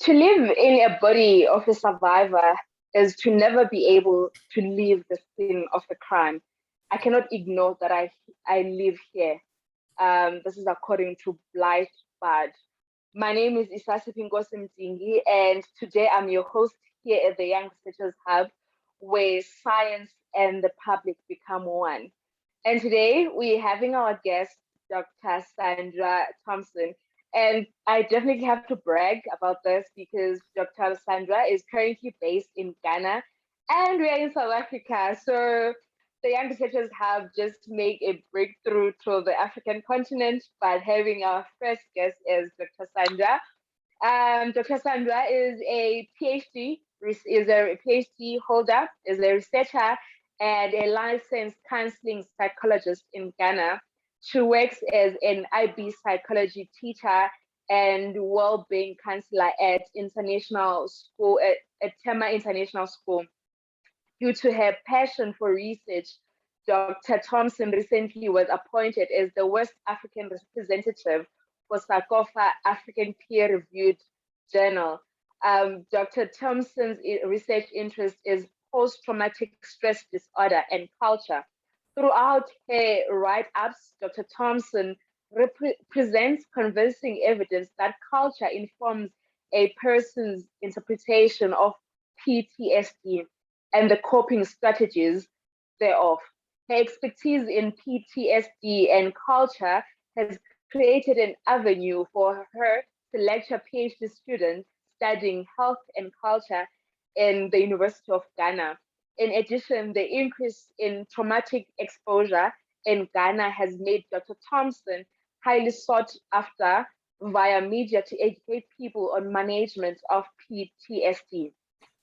To live in a body of a survivor is to never be able to leave the scene of the crime. I cannot ignore that I live here. This is according to Blight Bad. My name is Isasi Pinkosi Mtingi, and today I'm your host here at the Young Researchers Hub, where science and the public become one. And today we're having our guest, Dr. SANDRA Thompson. And I definitely have to brag about this because Dr. Sandra is currently based in Ghana and we are in South Africa. So the young researchers have just made a breakthrough to the African continent by having our first guest as Dr. Sandra. Dr. Sandra is a PhD holder, is a researcher and a licensed counseling psychologist in Ghana. She works as an IB psychology teacher and well-being counselor at international school at Tema International School. Due to her passion for research, Dr. Thompson recently was appointed as the West African representative for SACOFA African peer-reviewed journal. Dr. Thompson's research interest is post-traumatic stress disorder and culture. Throughout her write-ups, Dr. Thompson presents convincing evidence that culture informs a person's interpretation of PTSD and the coping strategies thereof. Her expertise in PTSD and culture has created an avenue for her to lecture PhD students studying health and culture in the University of Ghana. In addition, the increase in traumatic exposure in Ghana has made Dr. Thompson highly sought after via media to educate people on management of PTSD.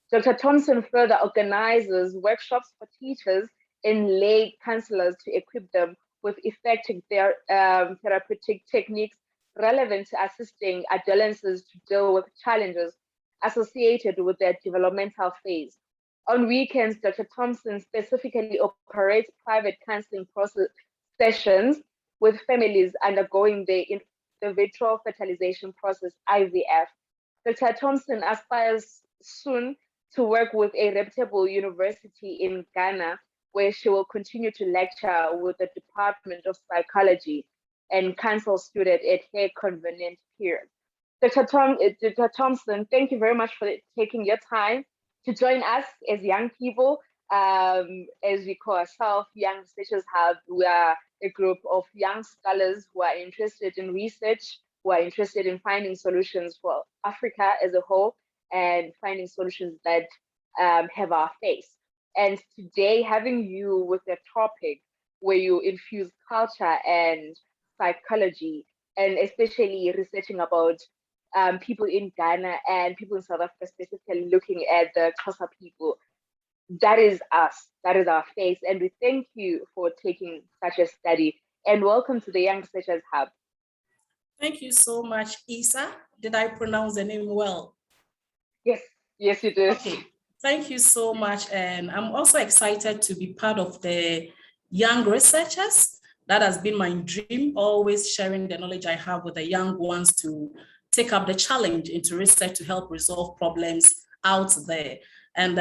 Dr. Thompson further organizes workshops for teachers and lay counselors to equip them with effective therapeutic techniques relevant to assisting adolescents to deal with challenges associated with their developmental phase. On weekends, Dr. Thompson specifically operates private counseling process sessions with families undergoing the in vitro fertilization process, IVF. Dr. Thompson aspires soon to work with a reputable university in Ghana, where she will continue to lecture with the Department of Psychology and counsel students at her convenient period. Dr. Thompson, thank you very much for taking your time to join us as young people. As we call ourselves, Young Researchers Hub, we are a group of young scholars who are interested in research, who are interested in finding solutions for Africa as a whole, and finding solutions that have our face. And today, having you with a topic where you infuse culture and psychology, and especially researching about people in Ghana and people in South Africa, specifically looking at the Xhosa people. That is us, that is our face. And we thank you for taking such a study. And welcome to the Young Researchers Hub. Thank you so much, Isa. Did I pronounce the name well? Yes, yes, you did. Okay, thank you so much. And I'm also excited to be part of the young researchers. That has been my dream, always sharing the knowledge I have with the young ones to take up the challenge into research to help resolve problems out there. And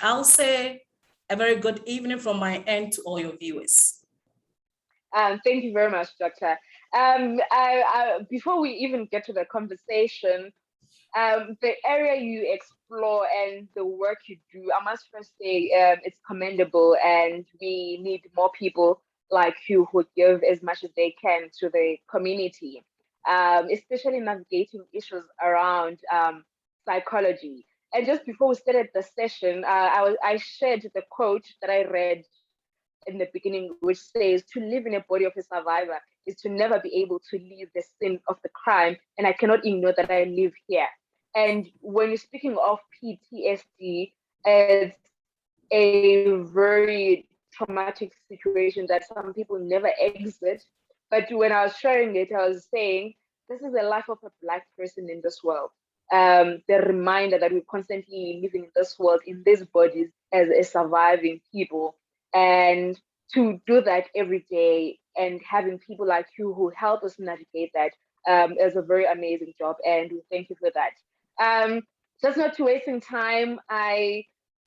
I'll say a very good evening from my end to all your viewers. Thank you very much, Doctor. Before we even get to the conversation, the area you explore and the work you do, I must first say it's commendable, and we need more people like you who give as much as they can to the community, especially navigating issues around psychology. And just before we started the session, I shared the quote that I read in the beginning, which says, "To live in a body of a survivor is to never be able to leave the scene of the crime, and I cannot ignore that I live here." And when you're speaking of PTSD, it's a very traumatic situation that some people never exit. But when I was sharing it, I was saying, this is the life of a Black person in this world. The reminder that we're constantly living in this world, in these bodies as a surviving people. And to do that every day and having people like you who help us navigate that is a very amazing job. And we thank you for that. Just not to wasting time, I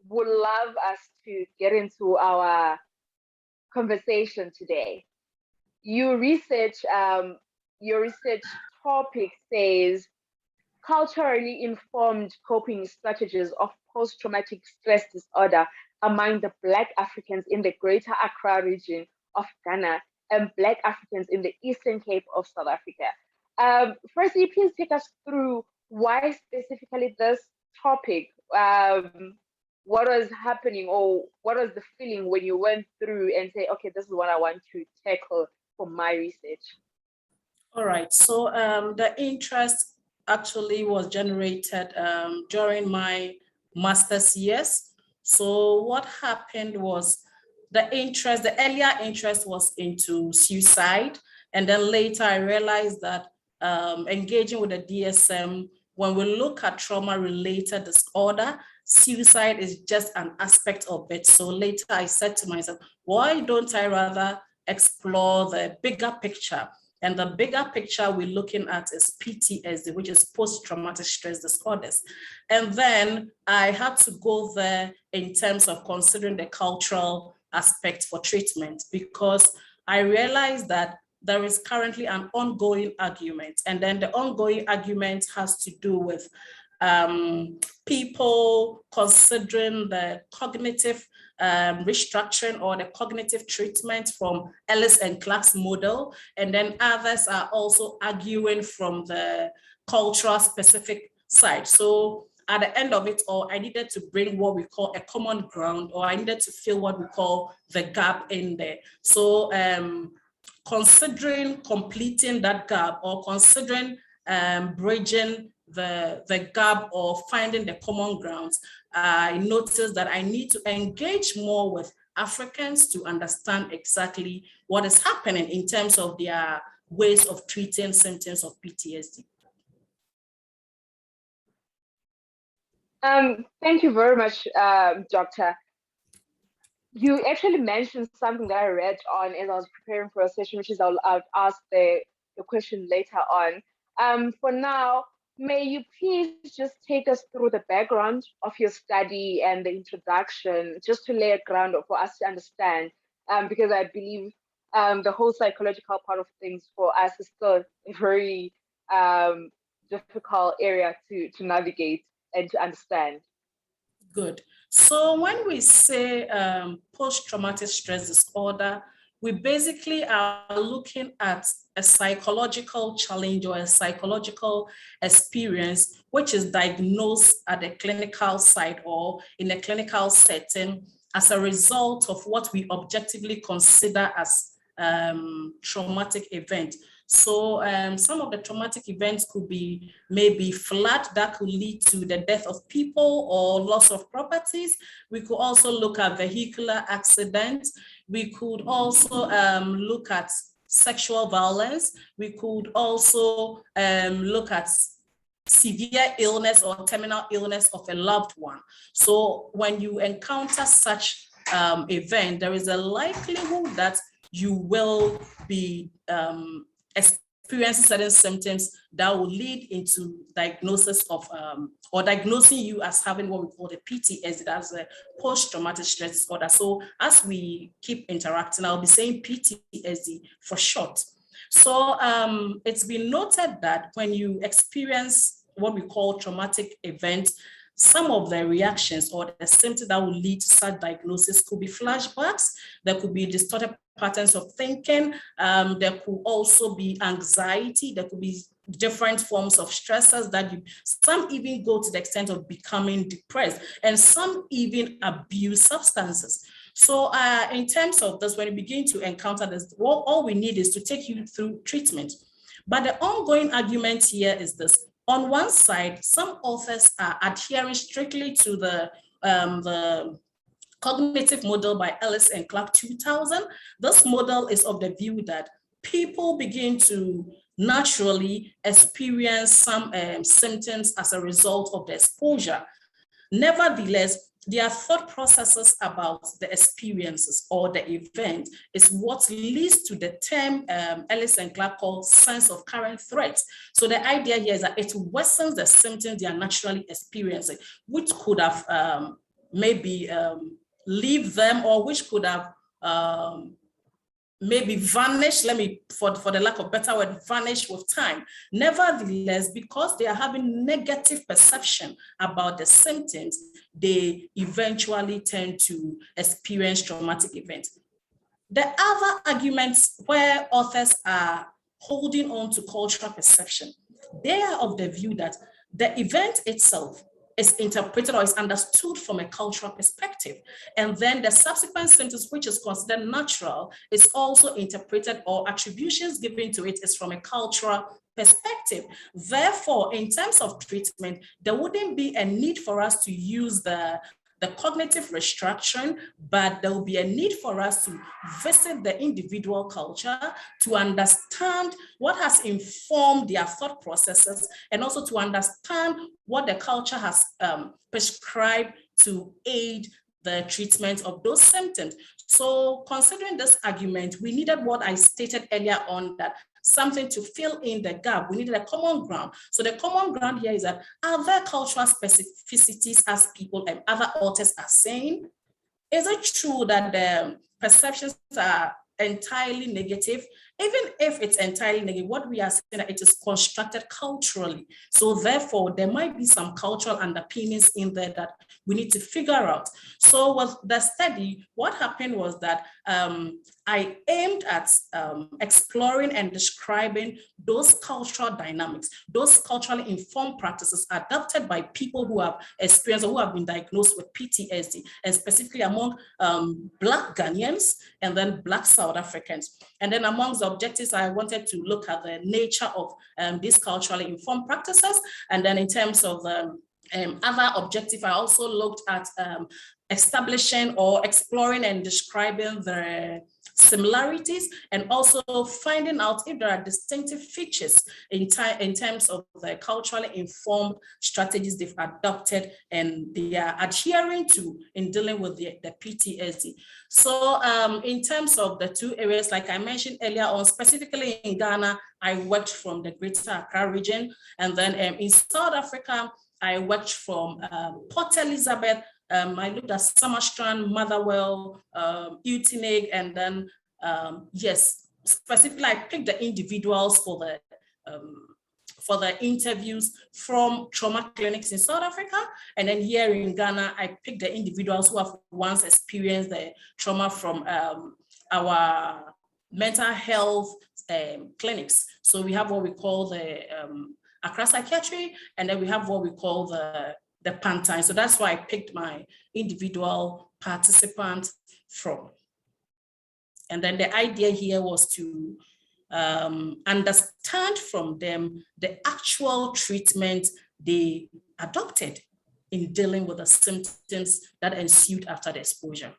would love us to get into our conversation today. Your research topic says culturally informed coping strategies of post-traumatic stress disorder among the Black Africans in the Greater Accra region of Ghana and Black Africans in the Eastern Cape of South Africa. Firstly, please take us through why specifically this topic. What was happening, or what was the feeling when you went through and say, okay, this is what I want to tackle for my research? All right, so the interest actually was generated during my master's years. So what happened was the earlier interest was into suicide. And then later I realized that engaging with the DSM, when we look at trauma-related disorder, suicide is just an aspect of it. So later I said to myself, why don't I rather explore the bigger picture? And the bigger picture we're looking at is PTSD, which is post-traumatic stress disorders. And then I had to go there in terms of considering the cultural aspect for treatment, because I realized that there is currently an ongoing argument. And then the ongoing argument has to do with people considering the cognitive restructuring or the cognitive treatment from Ellis and Clark's model. And then others are also arguing from the cultural specific side. So at the end of it all, I needed to bring what we call a common ground, or I needed to fill what we call the gap in there. So considering completing that gap, or considering bridging the gap or finding the common grounds, I noticed that I need to engage more with Africans to understand exactly what is happening in terms of their ways of treating symptoms of PTSD. Thank you very much, Doctor. You actually mentioned something that I read on as I was preparing for a session, which is I'll ask the question later on. For now, may you please just take us through the background of your study and the introduction, just to lay a ground for us to understand, because I believe the whole psychological part of things for us is still a very difficult area to navigate and to understand. Good. So when we say post-traumatic stress disorder, we basically are looking at a psychological challenge or a psychological experience, which is diagnosed at the clinical side or in a clinical setting as a result of what we objectively consider as traumatic event. So some of the traumatic events could be maybe flood that could lead to the death of people or loss of properties. We could also look at vehicular accidents. We could also look at sexual violence. We could also look at severe illness or terminal illness of a loved one. So when you encounter such event, there is a likelihood that you will be experiencing certain symptoms that will lead into diagnosis of or diagnosing you as having what we call the PTSD, that's a post-traumatic stress disorder. So as we keep interacting, I'll be saying PTSD for short. So it's been noted that when you experience what we call traumatic event, some of the reactions or the symptoms that will lead to such diagnosis could be flashbacks, there could be distorted patterns of thinking, there could also be anxiety, there could be different forms of stressors that some even go to the extent of becoming depressed, and some even abuse substances. So in terms of this, when you begin to encounter this, all we need is to take you through treatment. But the ongoing argument here is this. On one side, some authors are adhering strictly to the cognitive model by Ellis and Clark 2000. This model is of the view that people begin to naturally experience some symptoms as a result of the exposure. Nevertheless, their thought processes about the experiences or the event is what leads to the term Ellis and Clark called sense of current threat. So the idea here is that it worsens the symptoms they are naturally experiencing, which could have maybe leave them, or which could have maybe vanish, for the lack of better word, vanish with time. Nevertheless, because they are having negative perception about the symptoms, they eventually tend to experience traumatic events. The other arguments where authors are holding on to cultural perception, they are of the view that the event itself is interpreted or is understood from a cultural perspective. And then the subsequent symptoms, which is considered natural, is also interpreted, or attributions given to it is from a cultural perspective. Therefore, in terms of treatment, there wouldn't be a need for us to use the cognitive restructuring, but there will be a need for us to visit the individual culture to understand what has informed their thought processes, and also to understand what the culture has prescribed to aid the treatment of those symptoms. So considering this argument, we needed what I stated earlier on, that something to fill in the gap. We needed a common ground. So the common ground here is that, are there cultural specificities, as people and other authors are saying? Is it true that the perceptions are entirely negative? Even if it's entirely negative, what we are saying that it is constructed culturally. So therefore, there might be some cultural underpinnings in there that we need to figure out. So with the study, what happened was that I aimed at exploring and describing those cultural dynamics, those culturally informed practices adopted by people who have experienced or who have been diagnosed with PTSD, and specifically among Black Ghanaians and then Black South Africans. And then amongst the objectives, I wanted to look at the nature of these culturally informed practices. And then in terms of other objective, I also looked at establishing or exploring and describing the similarities, and also finding out if there are distinctive features in terms of the culturally informed strategies they've adopted and they are adhering to in dealing with the PTSD. So in terms of the two areas, like I mentioned earlier on, specifically in Ghana, I worked from the Greater Accra region, and then in South Africa, I worked from Port Elizabeth. I looked at Summerstrand, Motherwell, Utenig, and then, yes, specifically, I picked the individuals for the interviews from trauma clinics in South Africa. And then here in Ghana, I picked the individuals who have once experienced the trauma from our mental health clinics. So we have what we call the Accra Psychiatry, and then we have what we call the Pantine. So that's why I picked my individual participant from. And then the idea here was to understand from them the actual treatment they adopted in dealing with the symptoms that ensued after the exposure.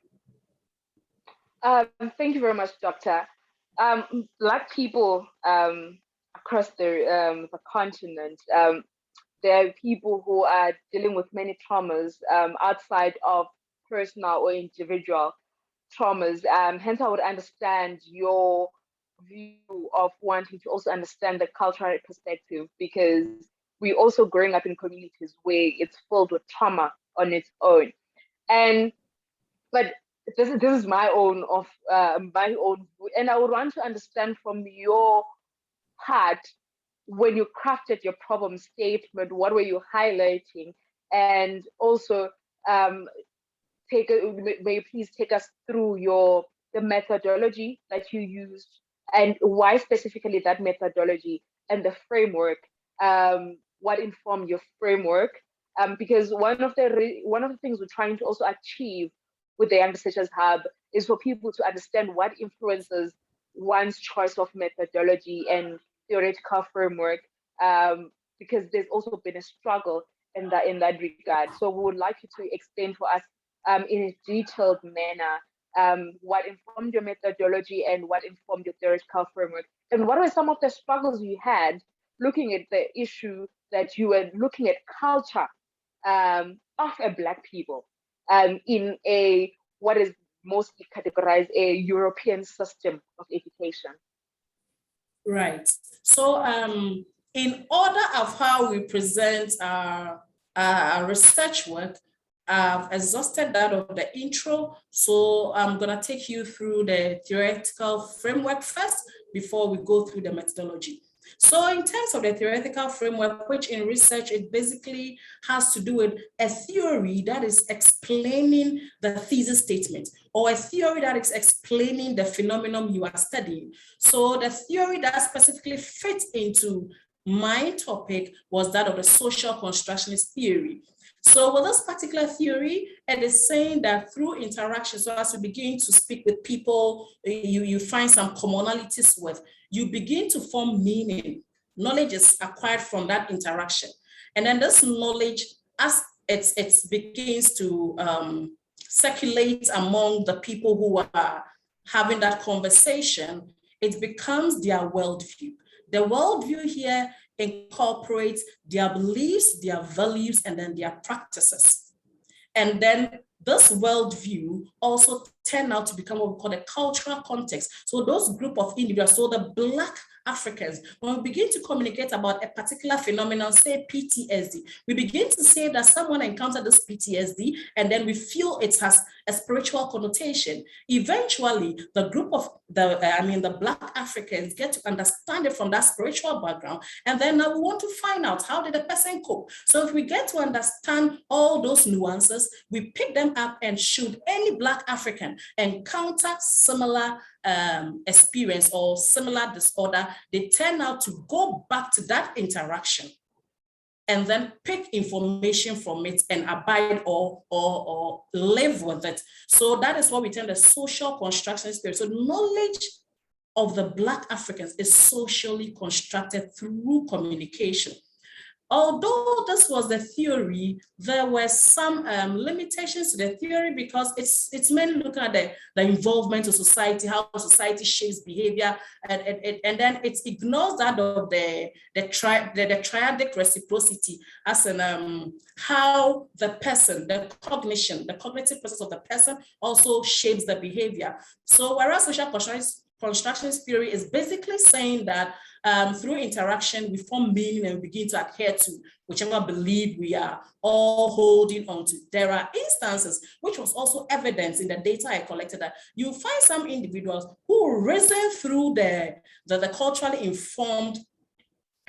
Thank you very much, Doctor. Black people across the continent, there are people who are dealing with many traumas outside of personal or individual traumas. Hence, I would understand your view of wanting to also understand the cultural perspective, because we're also growing up in communities where it's filled with trauma on its own. But this is my own, and I would want to understand from your part, when you crafted your problem statement, what were you highlighting? And also, may you please take us through the methodology that you used, and why specifically that methodology, and the framework, what informed your framework? Because one of the things we're trying to also achieve with the Young Researchers Hub is for people to understand what influences one's choice of methodology and theoretical framework, because there's also been a struggle in that regard. So we would like you to explain for us in a detailed manner what informed your methodology and what informed your theoretical framework, and what were some of the struggles you had looking at the issue that you were looking at culture of a Black people. in a what is mostly categorized a European system of education. Right. So in order of how we present our research work, I've exhausted that of the intro. So I'm going to take you through the theoretical framework first before we go through the methodology. So in terms of the theoretical framework, which in research, it basically has to do with a theory that is explaining the thesis statement, or a theory that is explaining the phenomenon you are studying. So the theory that specifically fits into my topic was that of the social constructionist theory. So with this particular theory, it is saying that through interaction, so as you begin to speak with people, you find some commonalities with, you begin to form meaning. Knowledge is acquired from that interaction. And then this knowledge, as it begins to circulate among the people who are having that conversation, it becomes their worldview. The worldview here incorporates their beliefs, their values, and then their practices. And then this worldview also turned out to become what we call a cultural context. So those group of individuals, so the Black Africans, when we begin to communicate about a particular phenomenon, say PTSD, we begin to say that someone encountered this PTSD and then we feel it has a spiritual connotation. Eventually, the group of the Black Africans get to understand it from that spiritual background. And then now we want to find out, how did the person cope? So if we get to understand all those nuances, we pick them up, and should any Black African encounter similar experience or similar disorder, they turn out to go back to that interaction and then pick information from it and abide or live with it. So that is what we term the social construction theory. So knowledge of the Black Africans is socially constructed through communication. Although this was the theory, there were some limitations to the theory, because it's mainly looking at the involvement of society, how society shapes behavior, and then it ignores that of the triadic reciprocity, as in how the person, the cognitive process of the person also shapes the behavior. So whereas social constructionist theory is basically saying that through interaction, we form meaning and we begin to adhere to whichever belief we are all holding on to. There are instances, which was also evidence in the data I collected, that you find some individuals who reason through the culturally informed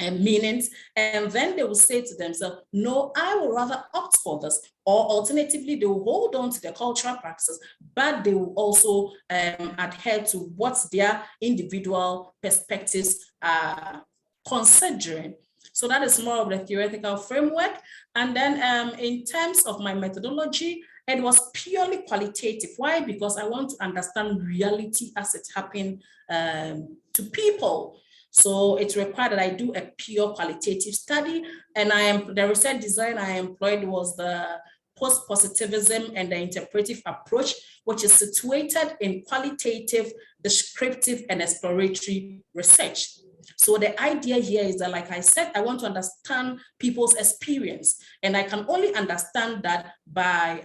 meanings, and then they will say to themselves, no, I will rather opt for this. Or alternatively, they will hold on to their cultural practices, but they will also adhere to what their individual perspectives are considering. So that is more of the theoretical framework. And then in terms of my methodology, it was purely qualitative. Why? Because I want to understand reality as it happened to people. So it's required that I do a pure qualitative study, and the research design I employed was the post-positivism and the interpretive approach, which is situated in qualitative, descriptive, and exploratory research. So the idea here is that, like I said, I want to understand people's experience, and I can only understand that by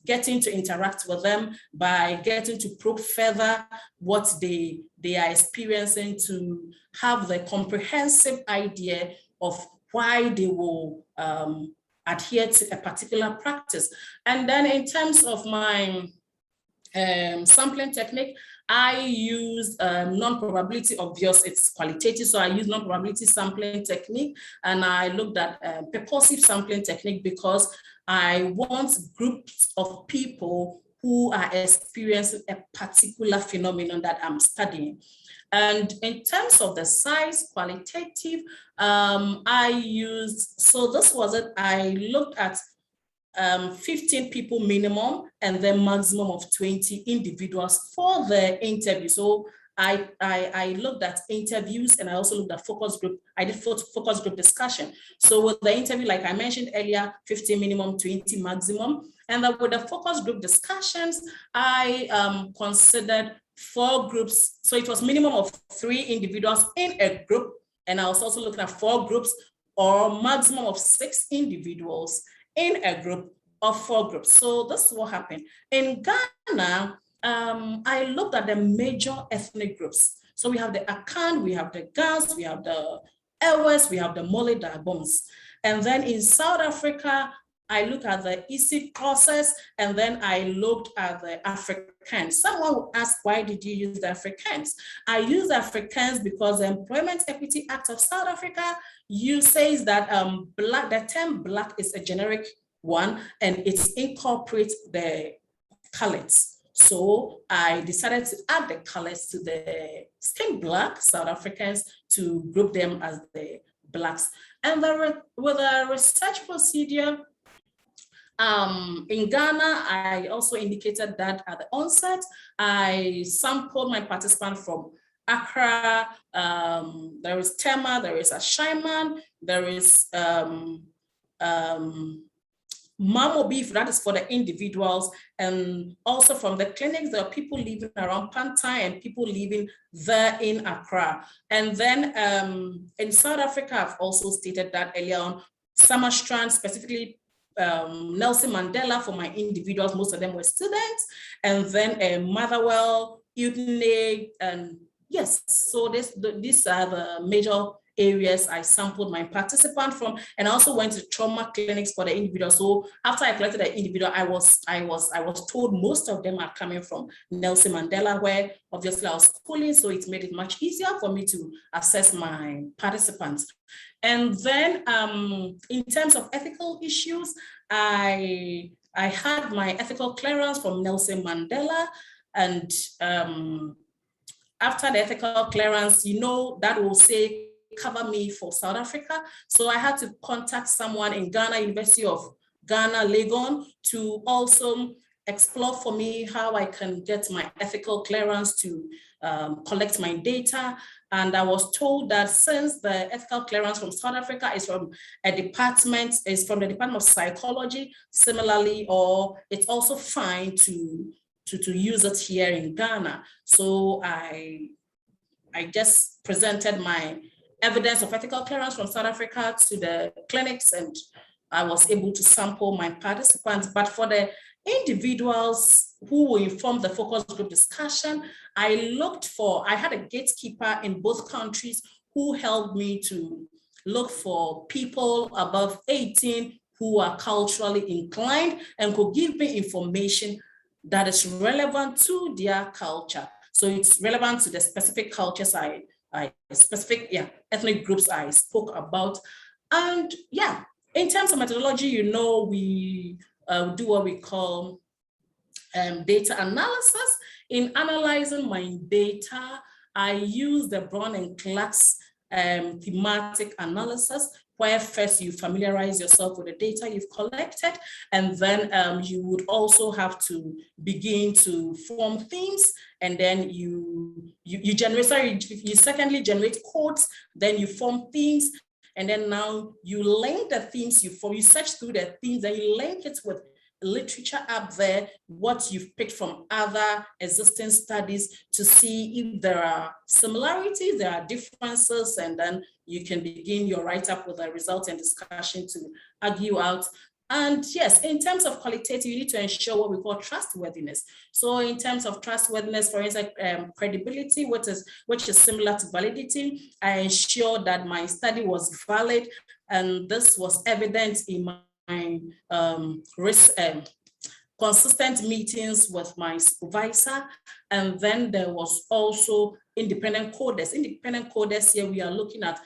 getting to interact with them, by getting to probe further what they are experiencing, to have the comprehensive idea of why they will adhere to a particular practice. And then in terms of my sampling technique, I use non-probability, obvious, it's qualitative, so I use non-probability sampling technique, and I looked at purposive sampling technique because I want groups of people who are experiencing a particular phenomenon that I'm studying. And in terms of the size, qualitative, I used, so this was it, I looked at 15 people minimum and then maximum of 20 individuals for the interview. So I looked at interviews, and I also looked at focus group. I did focus group discussion. So with the interview, like I mentioned earlier, 15 minimum, 20 maximum. And then with the focus group discussions, I considered 4 groups. So it was minimum of 3 individuals in a group. And I was also looking at 4 groups, or maximum of 6 individuals in a group, of 4 groups. So this is what happened. In Ghana, I looked at the major ethnic groups. So we have the Akan, we have the Gans, we have the Ewes, we have the Mole Dagons. And then in South Africa, I looked at the Isi process, and then I looked at the Africans. Someone will ask, why did you use the Africans? I use Africans because the Employment Equity Act of South Africa says that the term Black is a generic one, and it incorporates the colors. So I decided to add the colors to the skin Black South Africans to group them as the Blacks. And with a research procedure, in Ghana, I also indicated that at the onset, I sampled my participants from Accra. There is Tema, there is Ashaiman, there is Mamo Beef, that is for the individuals, and also from the clinics, there are people living around Pantai and people living there in Accra. And then in South Africa, I've also stated that earlier on, Summerstrand, specifically Nelson Mandela for my individuals, most of them were students, and then Motherwell, Udine, and yes, so these are the major areas I sampled my participant from, and I also went to trauma clinics for the individual. So after I collected the individual, I was told most of them are coming from Nelson Mandela, where obviously I was schooling, so it made it much easier for me to assess my participants. And then in terms of ethical issues, I had my ethical clearance from Nelson Mandela, and after the ethical clearance, you know, that will say cover me for South Africa. So I had to contact someone in Ghana, University of Ghana, Legon, to also explore for me how I can get my ethical clearance to collect my data. And I was told that since the ethical clearance from South Africa is from a department, is from the Department of Psychology, similarly, or it's also fine to use it here in Ghana. So I just presented my evidence of ethical clearance from South Africa to the clinics, and I was able to sample my participants. But for the individuals who will inform the focus group discussion, I had a gatekeeper in both countries who helped me to look for people above 18 who are culturally inclined and could give me information that is relevant to their culture. So it's relevant to the specific cultures ethnic groups I spoke about. And yeah, in terms of methodology, you know, we do what we call data analysis. In analyzing my data, I use the Brown and Clark's thematic analysis, where first you familiarize yourself with the data you've collected, and then you would also have to begin to form themes, and then you secondly generate codes, then you form themes, and then now you link the themes you search through the themes, and you link it with literature up there, what you've picked from other existing studies to see if there are similarities, there are differences, and then you can begin your write-up with the results and discussion to argue out. And yes, in terms of qualitative, you need to ensure what we call trustworthiness. So in terms of trustworthiness, for instance, credibility, which is similar to validity, I ensured that my study was valid, and this was evident in my consistent meetings with my supervisor. And then there was also independent coders. Independent coders here, we are looking at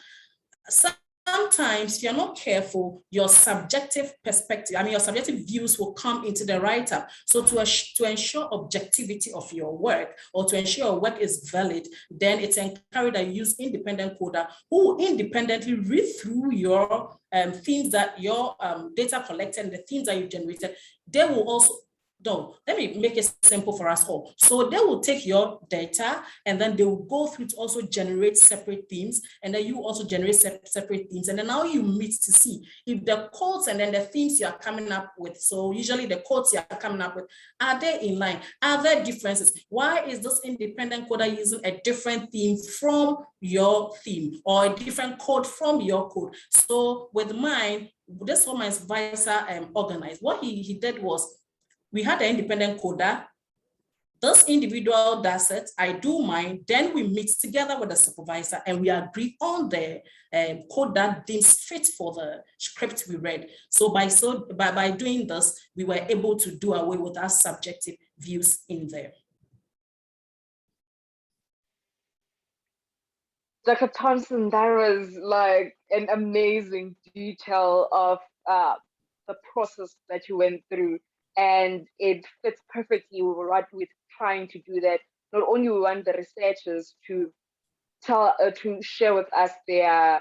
sometimes if you're not careful, your subjective perspective, your subjective views will come into the write-up. So to ensure objectivity of your work, or to ensure your work is valid, then it's encouraged that you use independent coder who independently read through your themes that your data collected and the themes that you generated. They will also, let me make it simple for us all. So they will take your data, and then they will go through to also generate separate themes, and then you also generate separate themes. And then now you meet to see if the codes and then the themes you are coming up with, so usually the codes you are coming up with, are they in line? Are there differences? Why is this independent coder using a different theme from your theme, or a different code from your code? So with mine, this is what my supervisor organized. What he did was, we had an independent coder. This individual does it, I do mine, then we meet together with the supervisor and we agree on the code that deems fit for the script we read. So by doing this, we were able to do away with our subjective views in there. Dr. Thompson, that was like an amazing detail of the process that you went through. And it fits perfectly with what we're trying to do, that not only we want the researchers to share with us their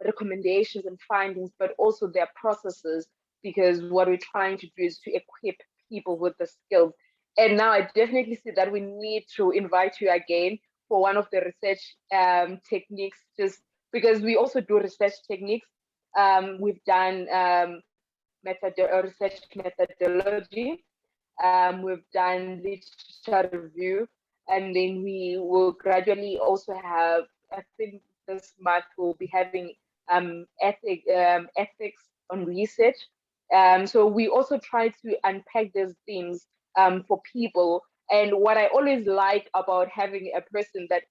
recommendations and findings, but also their processes, because what we're trying to do is to equip people with the skills. And now I definitely see that we need to invite you again for one of the research techniques, just because we also do research techniques. We've done research methodology, we've done literature review, and then we will gradually also have, I think this month we'll be having ethics on research. So we also try to unpack these themes for people. And what I always like about having a person that,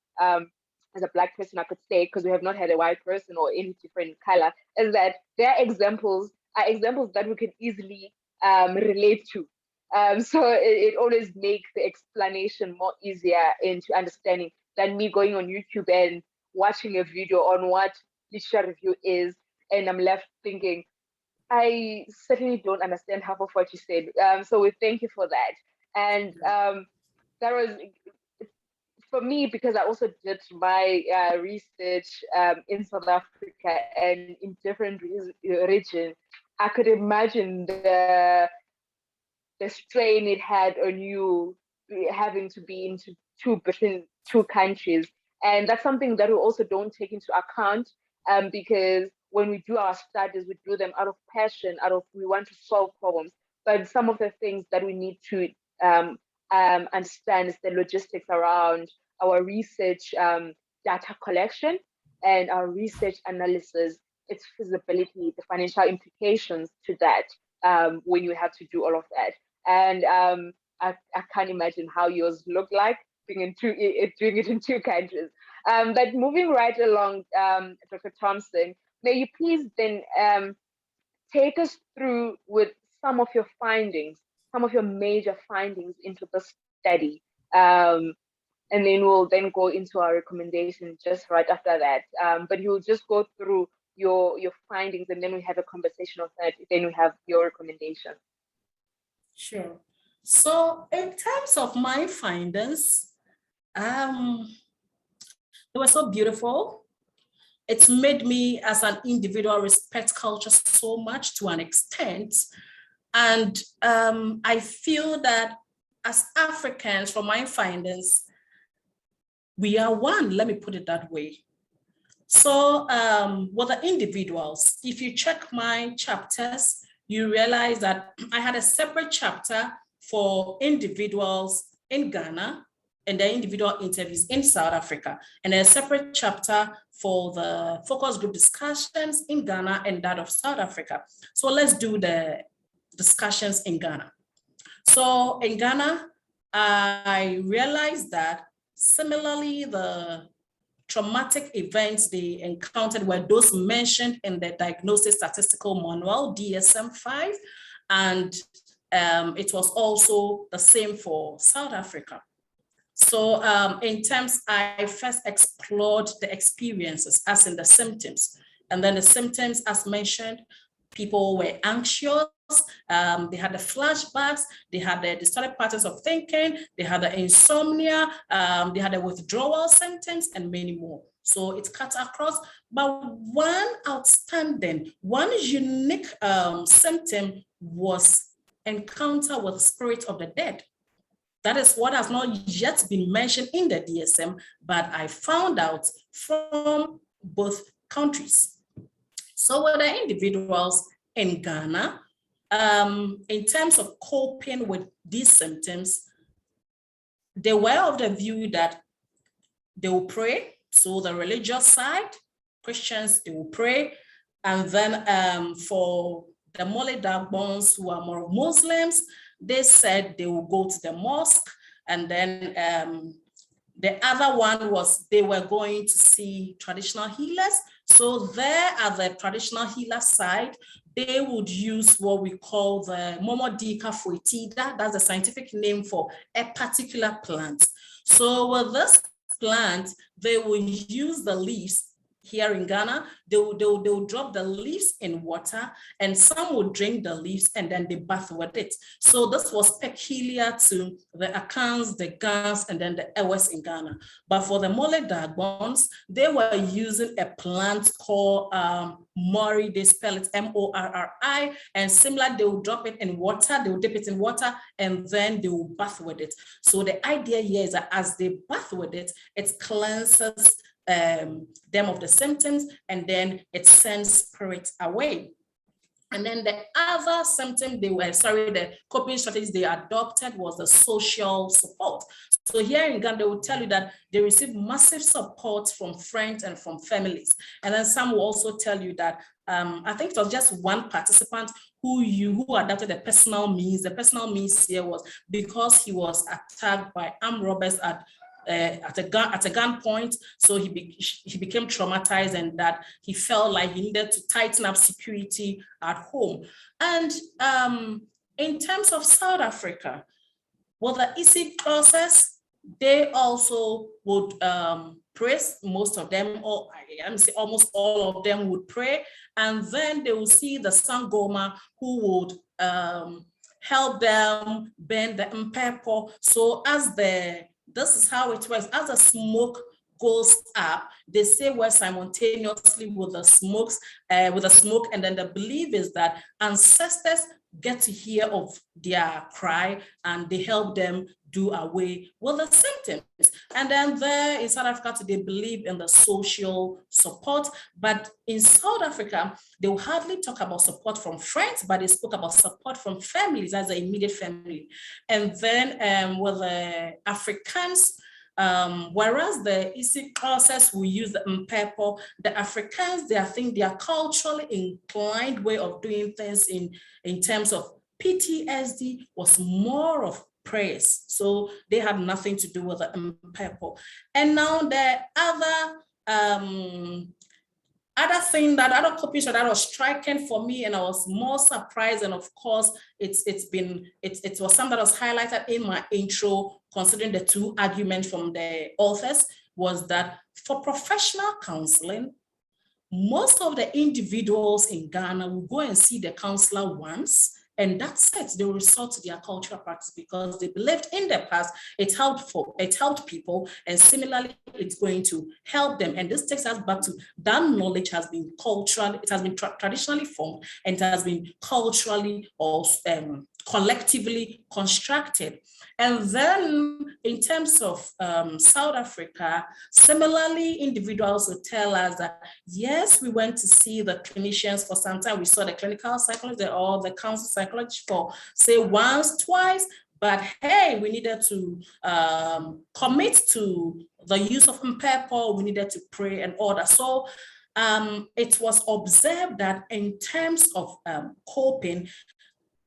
as a Black person, I could say, because we have not had a white person or any different color, is that their examples are examples that we can easily relate to. So it always makes the explanation more easier into understanding than me going on YouTube and watching a video on what literature review is, and I'm left thinking, I certainly don't understand half of what you said. So we thank you for that. And that was, for me, because I also did my research in South Africa and in different regions, I could imagine the strain it had on you having to be into two countries. And that's something that we also don't take into account, because when we do our studies, we do them out of passion, we want to solve problems. But some of the things that we need to understand is the logistics around our research data collection and our research analysis, its feasibility, the financial implications to that when you have to do all of that. And I can't imagine how yours look like doing it in two countries. But moving right along, Dr. Thompson, may you please then take us through with some of your findings, some of your major findings into the study. And then we'll then go into our recommendation just right after that. But you'll just go through your findings, and then we have a conversation of that. Then we have your recommendation. Sure. So in terms of my findings, they were so beautiful. It's made me as an individual respect culture so much to an extent. And I feel that as Africans, from my findings, we are one, let me put it that way. So with the individuals, if you check my chapters, you realize that I had a separate chapter for individuals in Ghana and the individual interviews in South Africa, and a separate chapter for the focus group discussions in Ghana and that of South Africa. So let's do the discussions in Ghana. So in Ghana, I realized that similarly, the traumatic events they encountered were those mentioned in the Diagnosis Statistical Manual, DSM-5, and it was also the same for South Africa. So in terms, I first explored the experiences as in the symptoms, and then the symptoms as mentioned, people were anxious, they had the flashbacks, they had the distorted patterns of thinking, they had the insomnia, they had the withdrawal symptoms, and many more. So it cut across, but one outstanding, one unique symptom was encounter with spirit of the dead. That is what has not yet been mentioned in the DSM, but I found out from both countries. So with the individuals in Ghana, in terms of coping with these symptoms, they were of the view that they will pray. So the religious side, Christians, they will pray. And then for the Mole Dagbons, who are more Muslims, they said they will go to the mosque. And then the other one was they were going to see traditional healers. So there at the traditional healer side, they would use what we call the Momodica foetida. That's the scientific name for a particular plant. So with this plant, they will use the leaves. Here in Ghana, they'll drop the leaves in water, and some will drink the leaves and then they bath with it. So this was peculiar to the Akans, the Gans, and then the Ewes in Ghana. But for the Mole Dagbons, they were using a plant called Mori. They spell it Morri, and similar, they will drop it in water, they will dip it in water, and then they will bath with it. So the idea here is that as they bath with it, it cleanses them of the symptoms, and then it sends spirits away. And then the other symptom the coping strategies they adopted was the social support. So here in Ghana, they will tell you that they receive massive support from friends and from families. And then some will also tell you that, I think it was just one participant who adopted the personal means. The personal means here was because he was attacked by armed robbers at a gunpoint, so he became traumatized, and that he felt like he needed to tighten up security at home. And in terms of South Africa, well, the EC process, they also would pray. Most of them, or I would say almost all of them, would pray, and then they will see the Sangoma who would help them bend the mpepo. So this is how it works. As the smoke goes up, they say we're simultaneously with the smoke, and then the belief is that ancestors get to hear of their cry and they help them do away with the symptoms. And then there in South Africa, they believe in the social support, but in South Africa, they will hardly talk about support from friends, but they spoke about support from families as the immediate family. And then with the Africans, whereas the EC process will use the mpepo, the Africans, I think their culturally inclined way of doing things in terms of PTSD was more of prayers. So they had nothing to do with the mpepo. And now the other thing, that other copy that was striking for me, and I was more surprised, and of course it was something that was highlighted in my intro, considering the two arguments from the authors, was that for professional counseling, most of the individuals in Ghana will go and see the counselor once, and that's it. They will resort to their cultural practice because they believed in the past it helped people, and similarly it's going to help them. And this takes us back to that knowledge has been cultural, it has been traditionally formed, and it has been culturally or collectively constructed. And then in terms of South Africa, similarly, individuals will tell us that, yes, we went to see the clinicians for some time. We saw the clinical psychologist or the counselor psychologist for, say, once, twice, but hey, we needed to commit to the use of mpepo, we needed to pray and order. So it was observed that in terms of coping,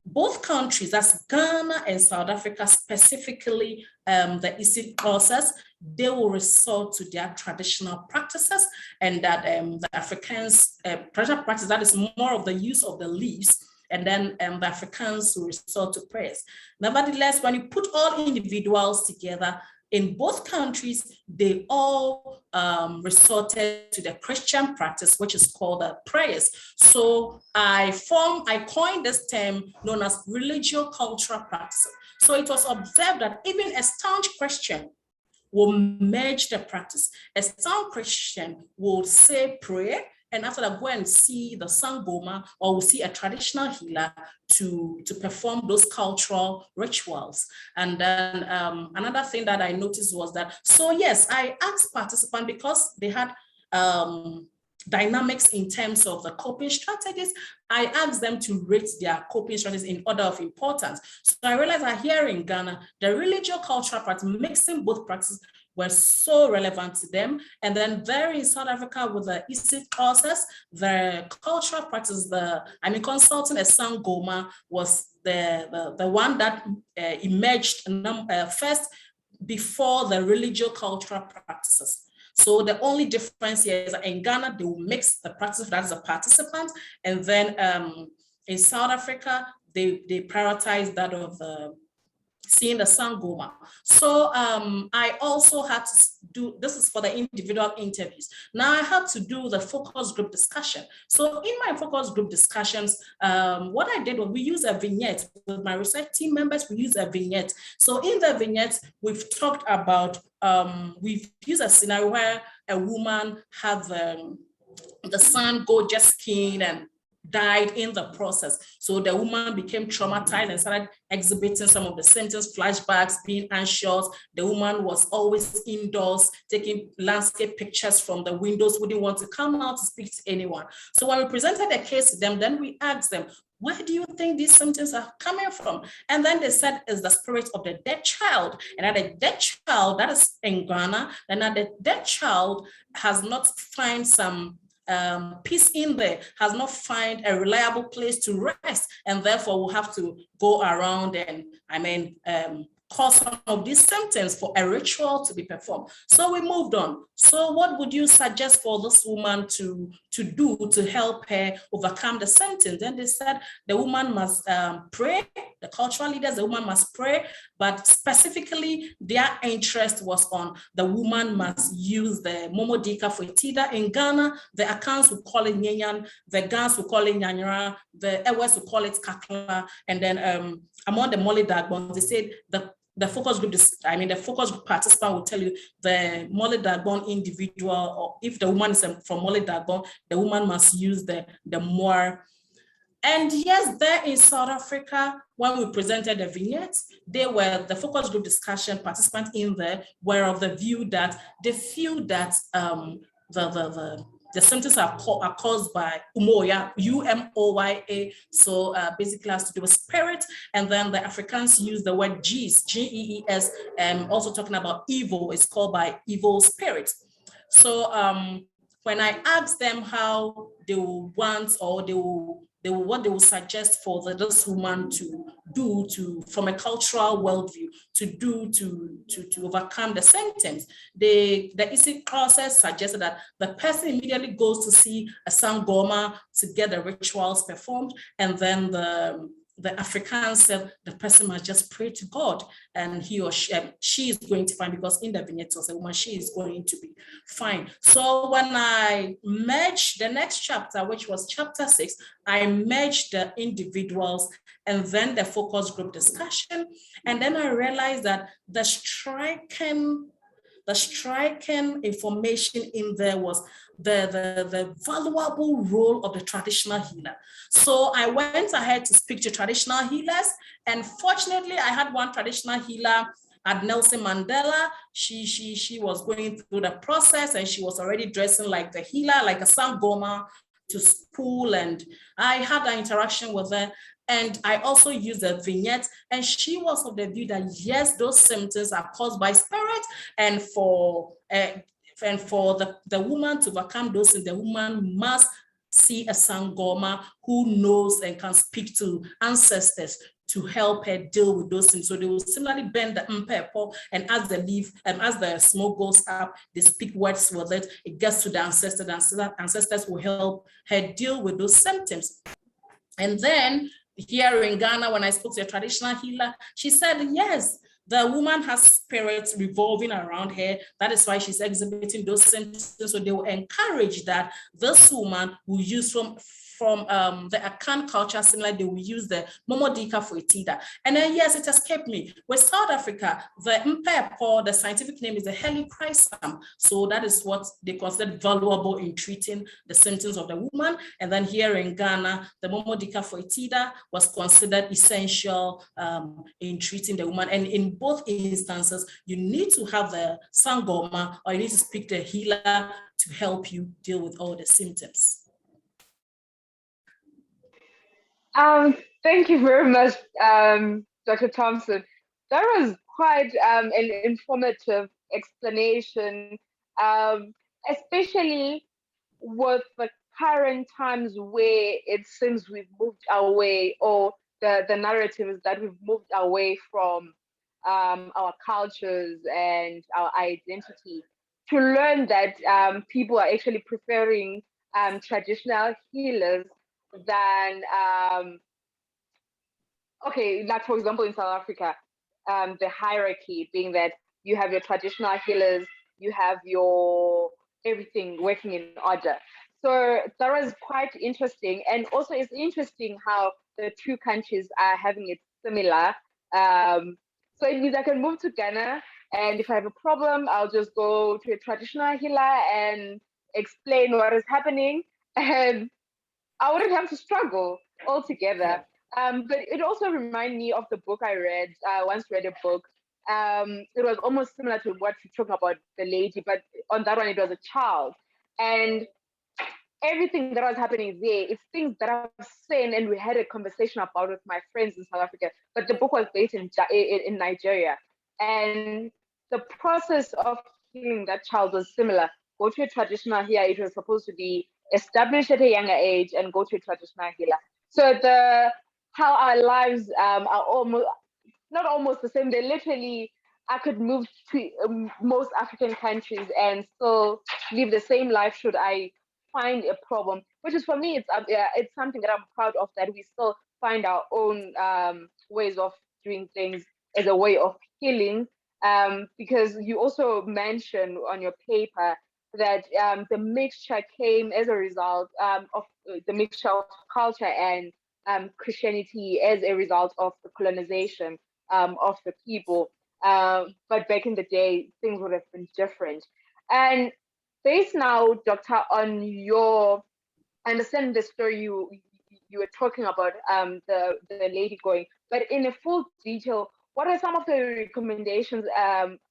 both countries, that's Ghana and South Africa specifically, the EC process, they will resort to their traditional practices, and that the Africans, traditional practice, that is more of the use of the leaves, and then the Africans will resort to prayers. Nevertheless, when you put all individuals together, in both countries, they all resorted to the Christian practice, which is called the prayers. So I coined this term known as religio-cultural practice. So it was observed that even a staunch Christian will merge the practice. A staunch Christian will say prayer, and after that, go and see the Sangoma, or we'll see a traditional healer to perform those cultural rituals. And then another thing that I noticed was that, so yes, I asked participants because they had dynamics in terms of the coping strategies, I asked them to rate their coping strategies in order of importance. So I realized that here in Ghana, the religious cultural practice, mixing both practices, were so relevant to them. And then there in South Africa with the EC process, the cultural practice, consulting a Sangoma was the one that emerged first before the religious cultural practices. So the only difference here is that in Ghana, they will mix the practice as a participant. And then in South Africa, they prioritize that of seeing the Sangoma. So I also had to do, this is for the individual interviews. Now I had to do the focus group discussion. So in my focus group discussions, what I did was we used a vignette with my research team members, we used a vignette. So in the vignette, we've talked about, we've used a scenario where a woman had the son go jet skiing and died in the process. So the woman became traumatized and started exhibiting some of the symptoms, flashbacks, being anxious. The woman was always indoors, taking landscape pictures from the windows, wouldn't want to come out to speak to anyone. So when we presented the case to them, then we asked them, where do you think these symptoms are coming from? And then they said, it's the spirit of the dead child. And that the dead child, that is in Ghana, and that the dead child has not found some peace in there, has not found a reliable place to rest, and therefore will have to go around and cause some of these symptoms for a ritual to be performed. So we moved on. So what would you suggest for this woman to do to help her overcome the symptoms? Then they said the woman must pray, the cultural leaders, the woman must pray, but specifically their interest was on the woman must use the momodika for itida. In Ghana, the Akans would call it nyenyan, the Gans would call it nyanyara, the Ewes would call it kakla, and then among the Molly Dagbons, they said the focus group, the focus group participant will tell you the Molly Dagbon individual, or if the woman is from Molly Dagbon, the woman must use the more. And yes, there in South Africa, when we presented the vignettes, they were the focus group discussion participants in there were of the view that they feel that the symptoms are caused by umoya, U-M-O-Y-A. So basically has to do with spirit. And then the Africans use the word Gees, G-E-E-S, also talking about evil. It's called by evil spirit. So when I asked them how they will want, or what they will suggest for this woman to do from a cultural worldview to overcome the symptoms, the EC process suggested that the person immediately goes to see a sangoma to get the rituals performed, and then the Africans said the person must just pray to God, and he or she is going to find, because in the vignette was a woman, she is going to be fine. So when I merged the next chapter, which was chapter 6, I merged the individuals and then the focus group discussion. And then I realized that the striking information in there was the valuable role of the traditional healer. So I went ahead to speak to traditional healers, and fortunately I had one traditional healer at Nelson Mandela. She was going through the process, and she was already dressing like the healer, like a sangoma to school, and I had an interaction with her. And I also used a vignette, and she was of the view that yes, those symptoms are caused by spirit, and for the woman to overcome those, the woman must see a sangoma who knows and can speak to ancestors to help her deal with those things. So they will similarly bend the mpepo, and as the leaf and as the smoke goes up, they speak words with it. It gets to the ancestors. The ancestors will help her deal with those symptoms. And then here in Ghana, when I spoke to a traditional healer, she said, yes, the woman has spirits revolving around her. That is why she's exhibiting those symptoms. So they will encourage that this woman will use from the Akan culture, similar, they will use the Momodika for Etida. And then, yes, it escaped me. With South Africa, the Mpepo, the scientific name is the helichrysum. So that is what they consider valuable in treating the symptoms of the woman. And then here in Ghana, the Momodika for Etida was considered essential in treating the woman. And in both instances, you need to have the Sangoma, or you need to speak to a healer to help you deal with all the symptoms. Thank you very much, Dr. Thompson. That was quite an informative explanation, especially with the current times where it seems we've moved away, or the narrative is that we've moved away from our cultures and our identity, to learn that people are actually preferring traditional healers than okay, like for example in South Africa, the hierarchy being that you have your traditional healers, you have your everything working in order. So that was quite interesting, and also it's interesting how the two countries are having it similar. So it means I can move to Ghana, and if I have a problem, I'll just go to a traditional healer and explain what is happening, and I wouldn't have to struggle altogether. But it also reminded me of the book I read. I once read a book. It was almost similar to what you're talking about, the lady, but on that one, it was a child. And everything that was happening there, it's things that I've seen and we had a conversation about with my friends in South Africa, but the book was based in Nigeria. And the process of healing that child was similar. Go to a traditional healer, it was supposed to be established at a younger age, and go to a traditional healer. So how our lives are almost, not almost the same, they literally, I could move to most African countries and still live the same life should I find a problem, which is, for me, it's something that I'm proud of, that we still find our own ways of doing things as a way of healing. Because you also mentioned on your paper that the mixture came as a result of the mixture of culture and Christianity as a result of the colonization of the people. But back in the day, things would have been different. And based now, Doctor, on your, I understand the story you were talking about, the lady going, but in a full detail, what are some of the recommendations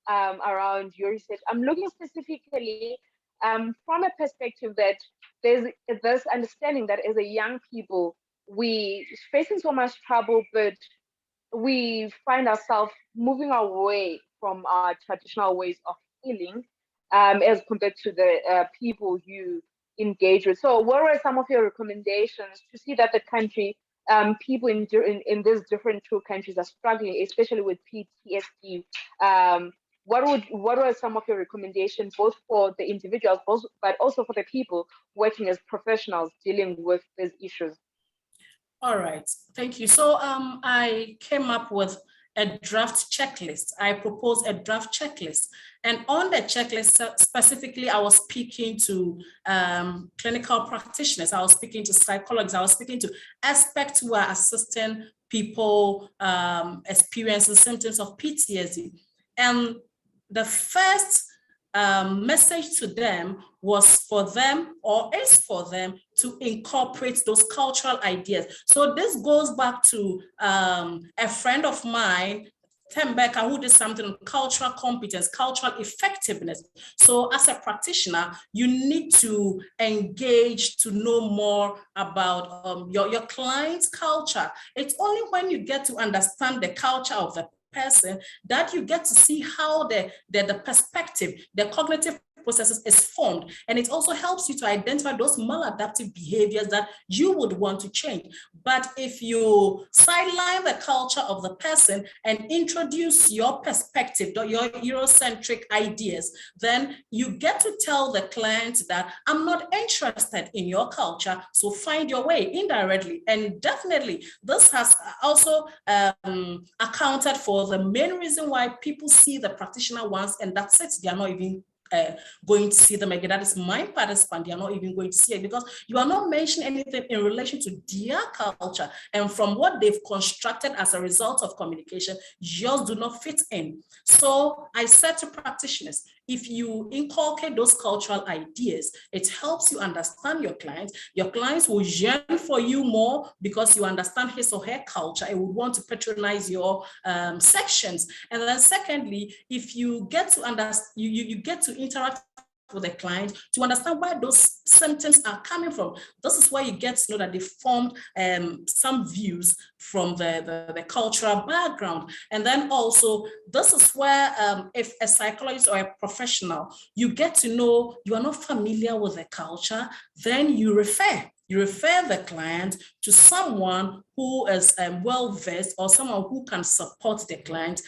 around your research? I'm looking specifically from a perspective that there's this understanding that as a young people, we facing so much trouble, but we find ourselves moving away from our traditional ways of healing as compared to the people you engage with. So what are some of your recommendations to see that the country, people in these different two countries are struggling, especially with PTSD? What are some of your recommendations, both for the individuals, but also for the people working as professionals dealing with these issues? All right, thank you. So I came up with a draft checklist. I proposed a draft checklist. And on the checklist, specifically, I was speaking to clinical practitioners. I was speaking to psychologists. I was speaking to experts who are assisting people experiencing symptoms of PTSD. And the first message to them was for them, or is for them, to incorporate those cultural ideas. So this goes back to a friend of mine, Tembeka, who did something on cultural competence, cultural effectiveness. So as a practitioner, you need to engage to know more about your client's culture. It's only when you get to understand the culture of the person that you get to see how the perspective, the cognitive processes is formed. And it also helps you to identify those maladaptive behaviors that you would want to change. But if you sideline the culture of the person and introduce your perspective, your Eurocentric ideas, then you get to tell the client that I'm not interested in your culture, so find your way indirectly. And definitely, this has also accounted for the main reason why people see the practitioner once and that's it, they are not even going to see them again. That is my participant. They are not even going to see it because you are not mentioning anything in relation to their culture. And from what they've constructed as a result of communication, yours do not fit in. So I said to practitioners, if you inculcate those cultural ideas, it helps you understand your clients. Your clients will yearn for you more because you understand his or her culture. It would want to patronize your sections. And then secondly, if you get to understand, you get to interact with the client to understand where those symptoms are coming from. This is where you get to know that they formed some views from the cultural background. And then also, this is where if a psychologist or a professional, you get to know you are not familiar with the culture, then you refer the client to someone who is well-versed or someone who can support the client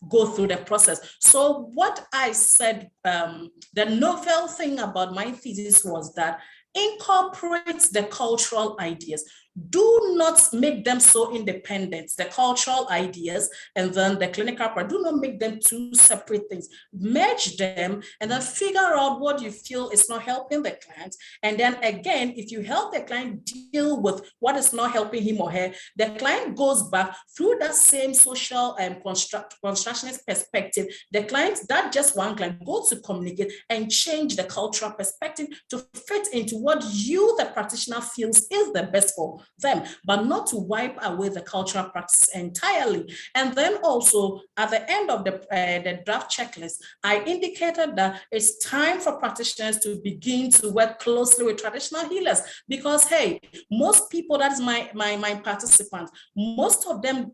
go through the process. So what I said, the novel thing about my thesis was that incorporate the cultural ideas. Do not make them so independent, the cultural ideas and then the clinical part. Do not make them two separate things. Merge them and then figure out what you feel is not helping the client. And then again, if you help the client deal with what is not helping him or her, the client goes back through that same social constructionist perspective. The client, that just one client, goes to communicate and change the cultural perspective to fit into what you, the practitioner, feels is the best for them, but not to wipe away the cultural practice entirely. And then also at the end of the draft checklist, I indicated that it's time for practitioners to begin to work closely with traditional healers because, hey, most people, that's my participants, most of them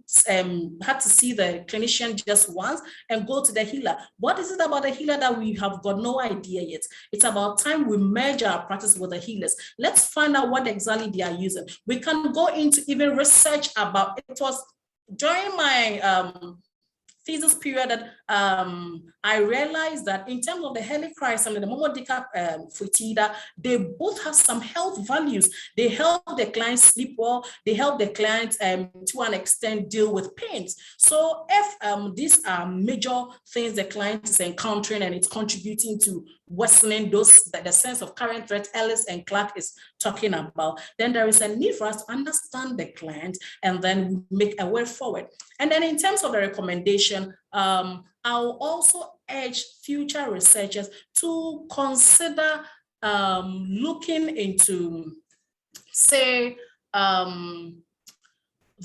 had to see the clinician just once and go to the healer. What is it about the healer that we have got no idea yet? It's about time we merge our practice with the healers. Let's find out what exactly they are using. We can go into even research about, it was during my thesis period that I realized that in terms of the helichrysum and the momodica foetida, they both have some health values. They help the client sleep well. They help the client to an extent deal with pains. So if these are major things the client is encountering and it's contributing to worsening the sense of current threat Ellis and Clark is talking about, then there is a need for us to understand the client and then make a way forward. And then in terms of the recommendation, I'll also urge future researchers to consider looking into, say, the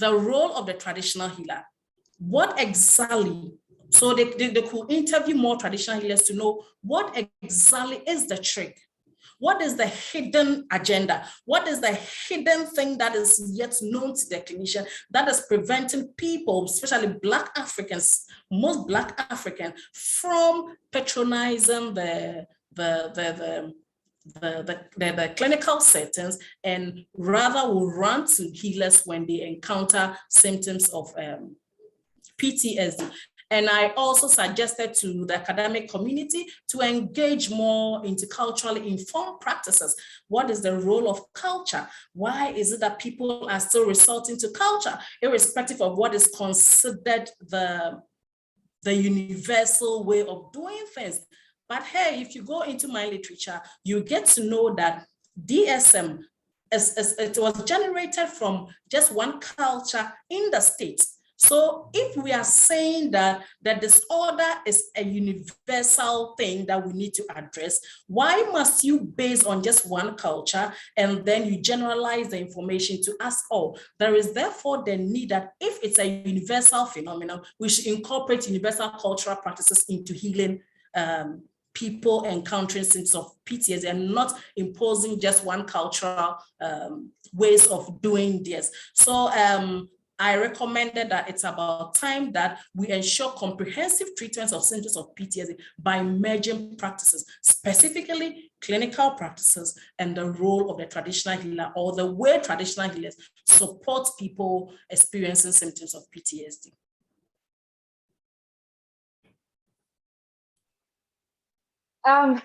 role of the traditional healer. What exactly? So they could interview more traditional healers to know what exactly is the trick. What is the hidden agenda? What is the hidden thing that is yet known to the clinician that is preventing people, especially Black Africans, most Black Africans, from patronizing the clinical settings and rather will run to healers when they encounter symptoms of PTSD. And I also suggested to the academic community to engage more into culturally informed practices. What is the role of culture? Why is it that people are still resorting to culture, irrespective of what is considered the universal way of doing things? But hey, if you go into my literature, you get to know that DSM, it was generated from just one culture in the States. So if we are saying that the disorder is a universal thing that we need to address, why must you base on just one culture and then you generalize the information to us all? There is therefore the need that if it's a universal phenomenon, we should incorporate universal cultural practices into healing people encountering symptoms of PTSD and not imposing just one cultural ways of doing this. So I recommended that it's about time that we ensure comprehensive treatments of symptoms of PTSD by merging practices, specifically clinical practices and the role of the traditional healer or the way traditional healers support people experiencing symptoms of PTSD.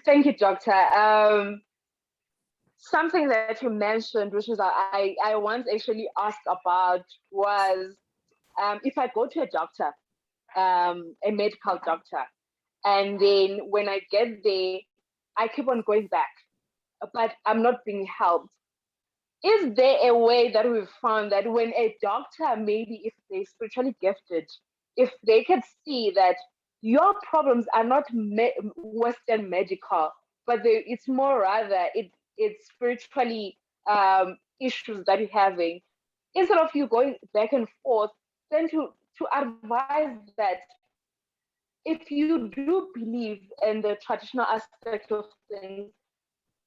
Thank you, Doctor. Something that you mentioned, which is I once actually asked about, was if I go to a doctor, a medical doctor, And then when I get there, I keep on going back, but I'm not being helped. Is there a way that we've found that when a doctor, maybe if they're spiritually gifted, if they can see that your problems are not Western medical, but it's more rather it's spiritually issues that you're having, instead of you going back and forth, then to advise that if you do believe in the traditional aspect of things,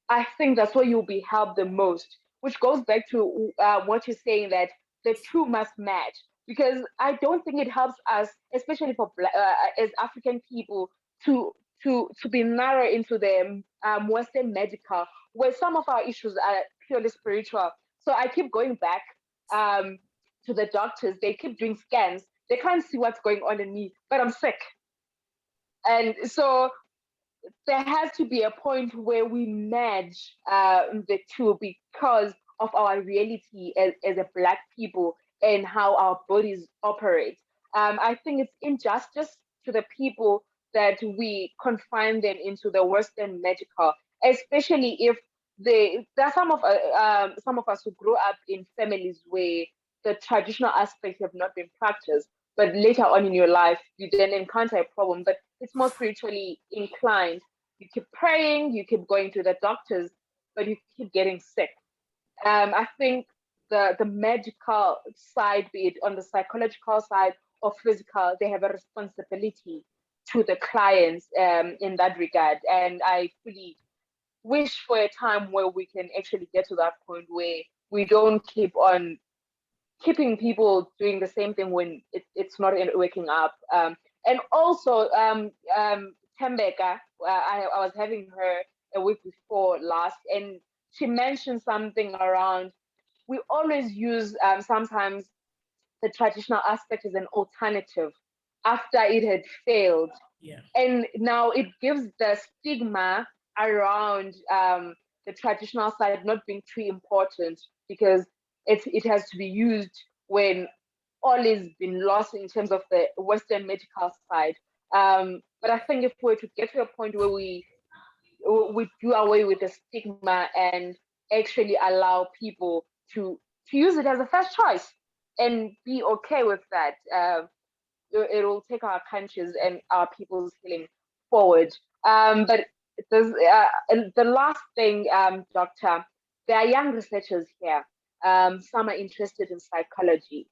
I think that's where you'll be helped the most, which goes back to what you're saying, that the two must match. Because I don't think it helps us, especially for as African people, to to be narrow into the Western medical, where some of our issues are purely spiritual. So I keep going back um, to the doctors. They keep doing scans. They can't see what's going on in me, but I'm sick. And so there has to be a point where we merge the two because of our reality as a Black people and how our bodies operate. I think it's injustice to the people that we confine them into the Western medical, especially if there are some of us who grew up in families where the traditional aspects have not been practiced, but later on in your life you then encounter a problem, but it's more spiritually inclined. You keep praying, you keep going to the doctors, but you keep getting sick. I think the medical side, be it on the psychological side or physical, they have a responsibility to the clients in that regard. And I fully wish for a time where we can actually get to that point where we don't keep on keeping people doing the same thing when it's not waking up. And also, Tembeka, I was having her a week before last, and she mentioned something around we always use sometimes the traditional aspect as an alternative after it had failed. Yeah. And now it gives the stigma around the traditional side not being too important because it has to be used when all is been lost in terms of the Western medical side. But I think if we're to get to a point where we do away with the stigma and actually allow people to use it as a first choice and be okay with that, it will take our countries and our people's healing forward. But the last thing, Doctor, there are young researchers here. Some are interested in psychology,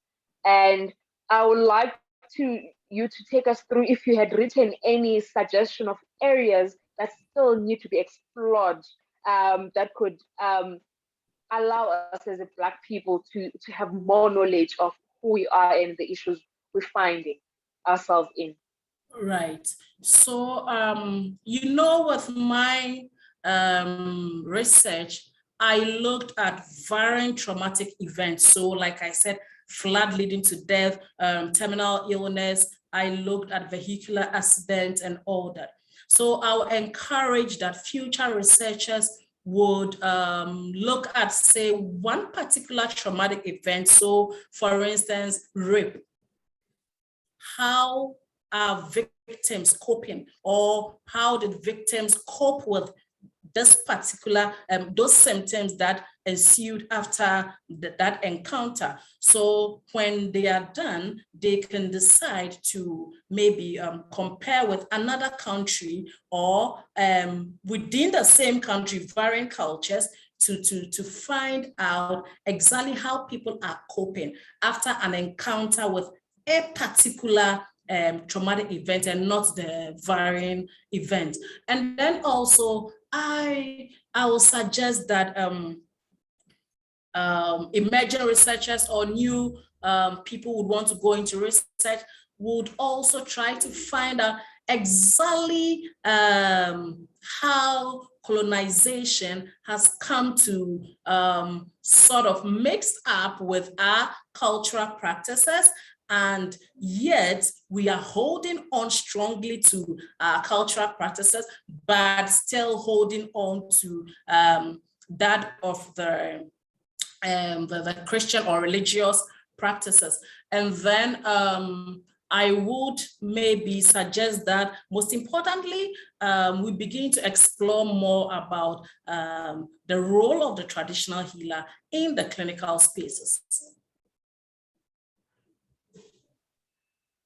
and I would like you to take us through if you had written any suggestion of areas that still need to be explored, that could allow us as a Black people to have more knowledge of who we are and the issues we're finding ourselves in. Right. So, with my research, I looked at varying traumatic events. So, like I said, flood leading to death, terminal illness. I looked at vehicular accidents and all that. So I'll encourage that future researchers would look at, say, one particular traumatic event. So, for instance, rape. How are victims coping, or how did victims cope with this particular, those symptoms that ensued after that encounter? So when they are done, they can decide to maybe compare with another country or within the same country, varying cultures, to find out exactly how people are coping after an encounter with a particular traumatic event and not the varying event. And then also, I will suggest that emerging researchers or new people would want to go into research would also try to find out exactly how colonization has come to sort of mix up with our cultural practices, and yet we are holding on strongly to cultural practices, but still holding on to that of the Christian or religious practices. And then I would maybe suggest that most importantly, we begin to explore more about the role of the traditional healer in the clinical spaces.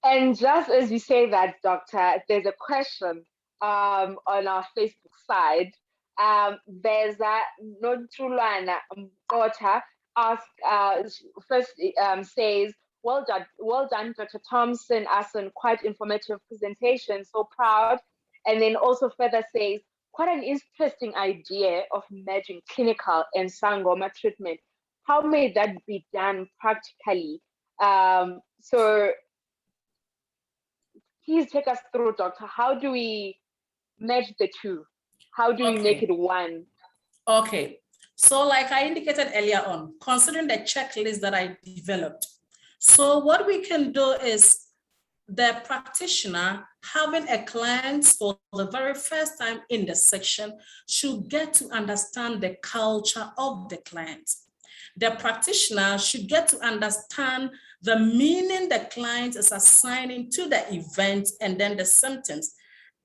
And just as you say that, Doctor, there's a question on our Facebook side. There's a Notulana daughter first says, well done, Dr. Thompson, Asan, quite informative presentation, so proud. And then also further says, quite an interesting idea of merging clinical and Sangoma treatment. How may that be done practically? So please take us through, Doctor. How do we merge the two? How do we make it one? Okay. So like I indicated earlier on, considering the checklist that I developed. So what we can do is the practitioner having a client for the very first time in the section should get to understand the culture of the client. The practitioner should get to understand the meaning the client is assigning to the event and then the symptoms,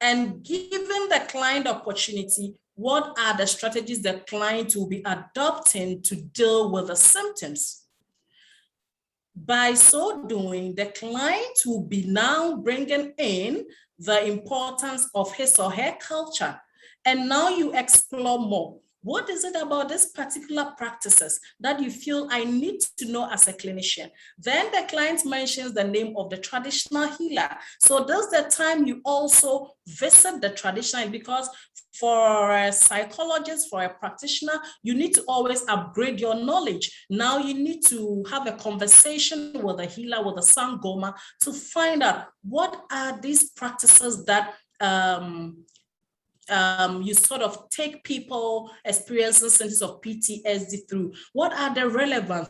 and giving the client opportunity, what are the strategies the client will be adopting to deal with the symptoms. By so doing, the client will be now bringing in the importance of his or her culture. And now you explore more. What is it about this particular practices that you feel I need to know as a clinician? Then the client mentions the name of the traditional healer. So this is the time you also visit the traditional, because for a psychologist, for a practitioner, you need to always upgrade your knowledge. Now you need to have a conversation with a healer, with a Sangoma, to find out what are these practices that you sort of take people experiencing symptoms of PTSD through. What are the relevant?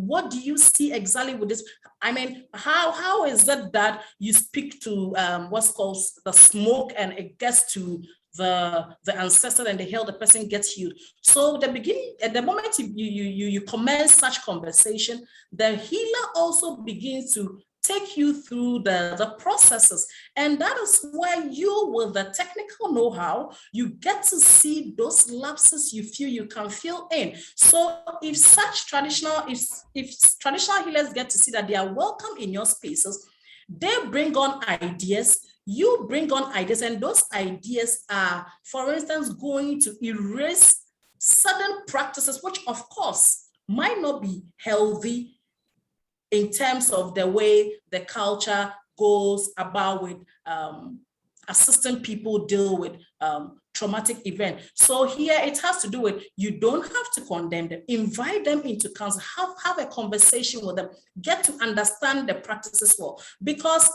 What do you see exactly with this? I mean, how is it that you speak to what's called the smoke and it gets to the ancestor and the health, the person gets healed? So the beginning, at the moment you commence such conversation, the healer also begins to take you through the processes. And that is where you, with the technical know-how, you get to see those lapses you feel you can fill in. So if such traditional, if traditional healers get to see that they are welcome in your spaces, they bring on ideas, you bring on ideas, and those ideas are, for instance, going to erase certain practices, which of course might not be healthy in terms of the way the culture goes about with assisting people deal with traumatic event. So here it has to do with, you don't have to condemn them, invite them into counsel, have a conversation with them, get to understand the practices well. Because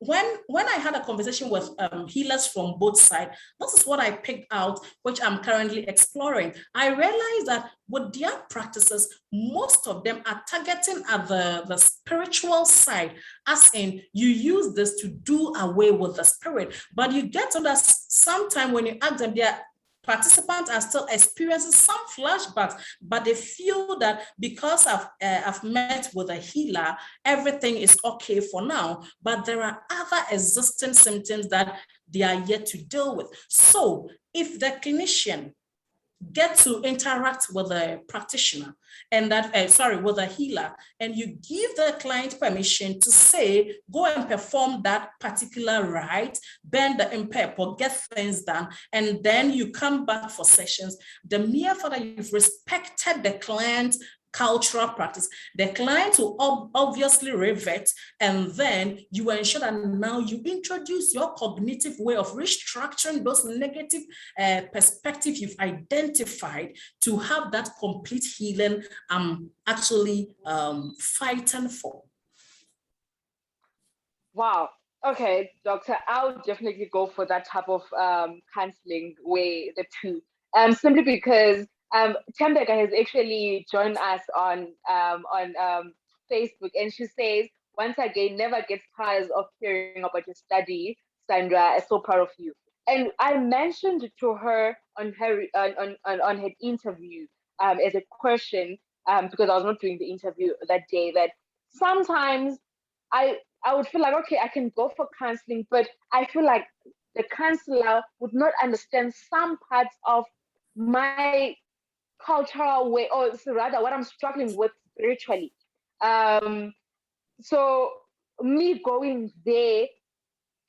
when I had a conversation with healers from both sides, this is what I picked out, which I'm currently exploring. I realized that with their practices, most of them are targeting at the spiritual side, as in you use this to do away with the spirit. But you get to that sometime when you ask them, their participants are still experiencing some flashbacks, but they feel that because I've met with a healer, everything is okay for now. But there are other existing symptoms that they are yet to deal with. So if the clinician get to interact with a practitioner and that, with a healer, and you give the client permission to say, go and perform that particular rite, bend the impepo, get things done, and then you come back for sessions, the mere fact that you've respected the client cultural practice, the client will obviously revert, and then you ensure that now you introduce your cognitive way of restructuring those negative perspectives you've identified to have that complete healing I'm actually fighting for. Wow. Okay, Doctor, I'll definitely go for that type of counseling way, the two. Simply because Tembeka has actually joined us on Facebook, and she says, once again, never gets tired of hearing about your study, Sandra. I'm so proud of you. And I mentioned to her on her interview as a question, because I was not doing the interview that day, that sometimes I would feel like, okay, I can go for counseling, but I feel like the counselor would not understand some parts of my cultural way, or so rather what I'm struggling with spiritually. Um, so me going there,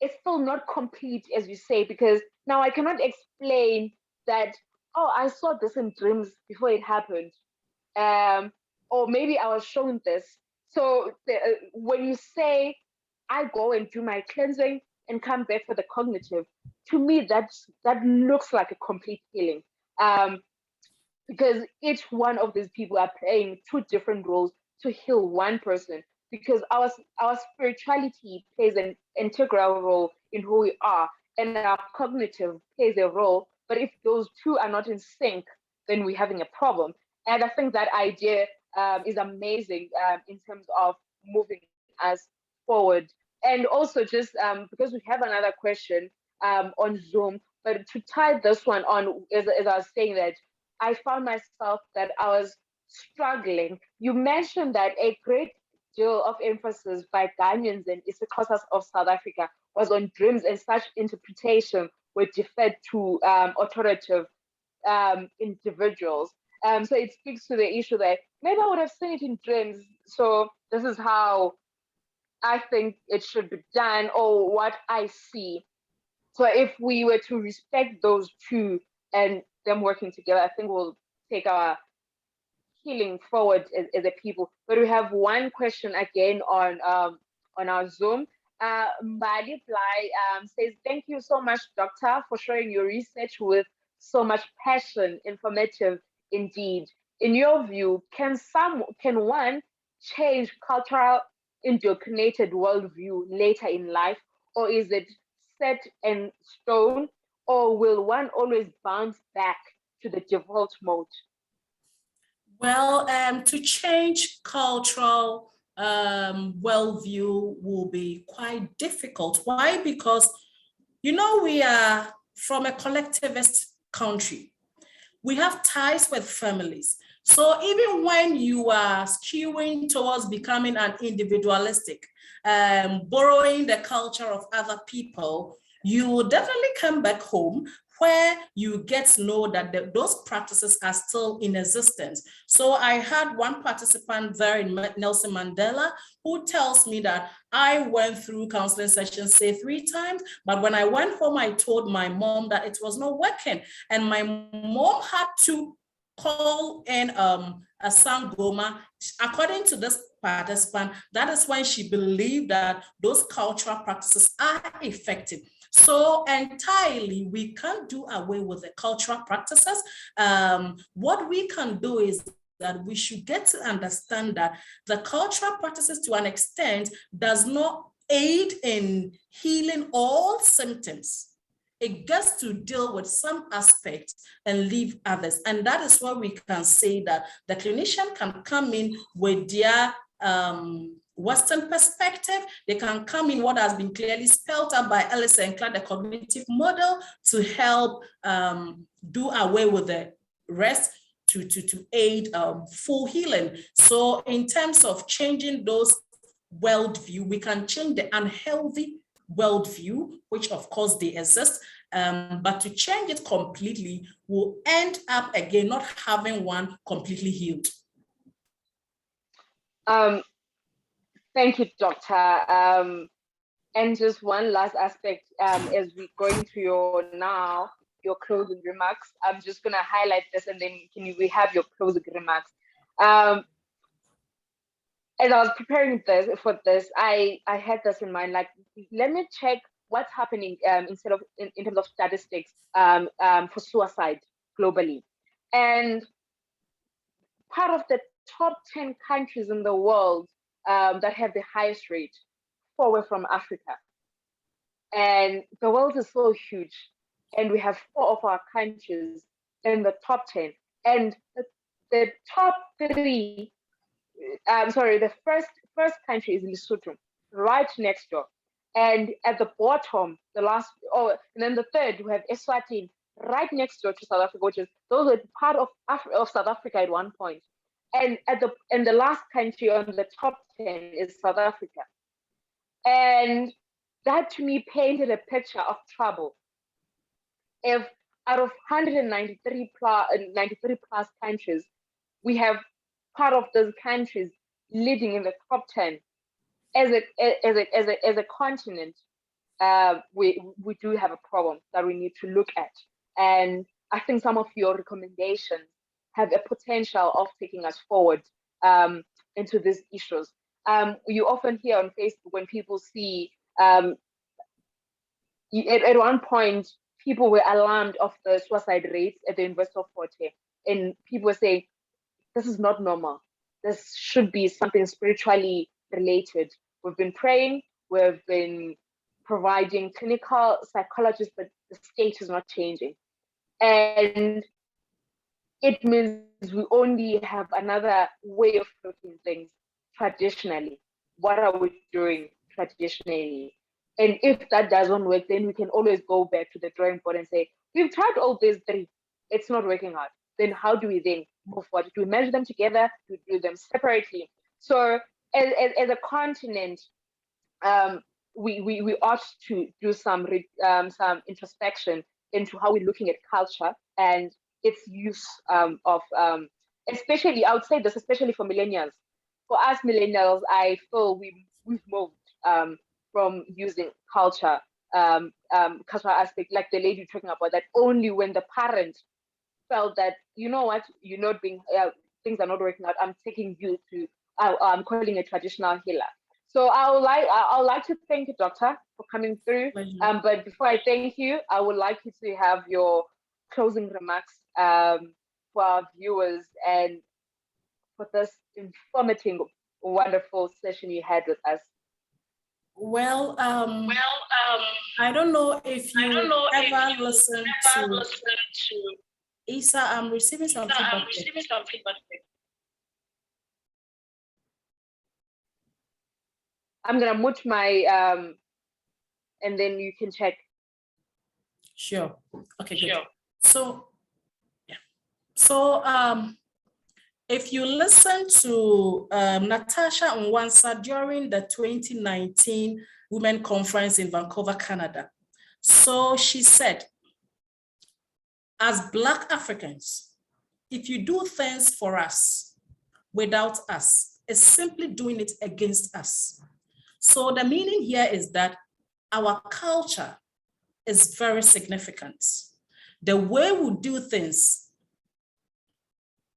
it's still not complete, as you say, because now I cannot explain that, oh, I saw this in dreams before it happened. Um, or maybe I was shown this. So when you say I go and do my cleansing and come back for the cognitive, to me that looks like a complete healing. Um, because each one of these people are playing two different roles to heal one person, because our spirituality plays an integral role in who we are, and our cognitive plays a role, but if those two are not in sync, then we're having a problem. And I think that idea is amazing in terms of moving us forward. And also just because we have another question on Zoom, but to tie this one on, as I was saying, that I found myself that I was struggling. You mentioned that a great deal of emphasis by Ghanaians and Isikosas of South Africa was on dreams, and such interpretation were deferred to authoritative individuals. So it speaks to the issue that maybe I would have seen it in dreams. So this is how I think it should be done, or what I see. So if we were to respect those two and them working together, I think we'll take our healing forward as a people. But we have one question again on our Zoom. Mbali Bly says, "Thank you so much, Doctor, for sharing your research with so much passion, informative indeed. In your view, can one change cultural indoctrinated worldview later in life, or is it set in stone, or will one always bounce back to the default mode?" Well, to change cultural worldview will be quite difficult. Why? Because, we are from a collectivist country. We have ties with families. So even when you are skewing towards becoming an individualistic, borrowing the culture of other people, you will definitely come back home where you get to know that those practices are still in existence. So I had one participant there in Nelson Mandela who tells me that I went through counseling sessions, say 3 times, but when I went home, I told my mom that it was not working. And my mom had to call in a Sangoma. According to this participant, that is when she believed that those cultural practices are effective. So entirely, we can't do away with the cultural practices. What we can do is that we should get to understand that the cultural practices, to an extent, does not aid in healing all symptoms. It gets to deal with some aspects and leave others. And that is why we can say that the clinician can come in with their Western perspective. They can come in what has been clearly spelled out by Ellis and Clark, the cognitive model, to help do away with the rest, to aid full healing. So in terms of changing those worldview, we can change the unhealthy worldview, which of course they exist, but to change it completely will end up again not having one completely healed. Thank you, Doctor. And just one last aspect, as we're going to your closing remarks, I'm just going to highlight this, and then we have your closing remarks. As I was preparing for this, I had this in mind, like, let me check what's happening in terms of statistics for suicide globally. And part of the top 10 countries in the world that have the highest rate, 4 were from Africa. And the world is so huge, and we have 4 of our countries in the top 10. And the top 3, the first country is Lesotho, right next door. And at the bottom, and then the third, we have Eswatini, right next door to South Africa, which is, those were part of South Africa at one point. And the last country on the top 10 is South Africa. And that to me painted a picture of trouble. If out of 193 plus countries, we have part of those countries leading in the top 10 as a continent, we do have a problem that we need to look at. And I think some of your recommendations have a potential of taking us forward into these issues. You often hear on Facebook when people see, at one point, people were alarmed of the suicide rates at the University of Forte, and people were saying, this is not normal. This should be something spiritually related. We've been praying, we've been providing clinical psychologists, but the state is not changing. And it means we only have another way of looking things traditionally. What are we doing traditionally? And if that doesn't work, then we can always go back to the drawing board and say, we've tried all these three, it's not working out. Then how do we then move forward? Do we measure them together? Do we do them separately? So as a continent, we ought to do some introspection into how we're looking at culture and its use of, especially, I would say this, especially for millennials. For us millennials, I feel we've moved from using cultural aspect, like the lady talking about, that only when the parent felt that, you know what, you're not being, things are not working out, I'm taking you to, I'm calling a traditional healer. So I would like to thank you, Doctor, for coming through. But before I thank you, I would like you to have your closing remarks for our viewers and for this informative, wonderful session you had with us. Well, I don't know if you ever listen to Isa. I'm receiving some feedback. I'm gonna mute my and then you can check. Sure. Okay, good. Sure. So, yeah. So, if you listen to Natasha Nwansa during the 2019 Women Conference in Vancouver, Canada, so she said, as Black Africans, if you do things for us without us, it's simply doing it against us. So the meaning here is that our culture is very significant. The way we do things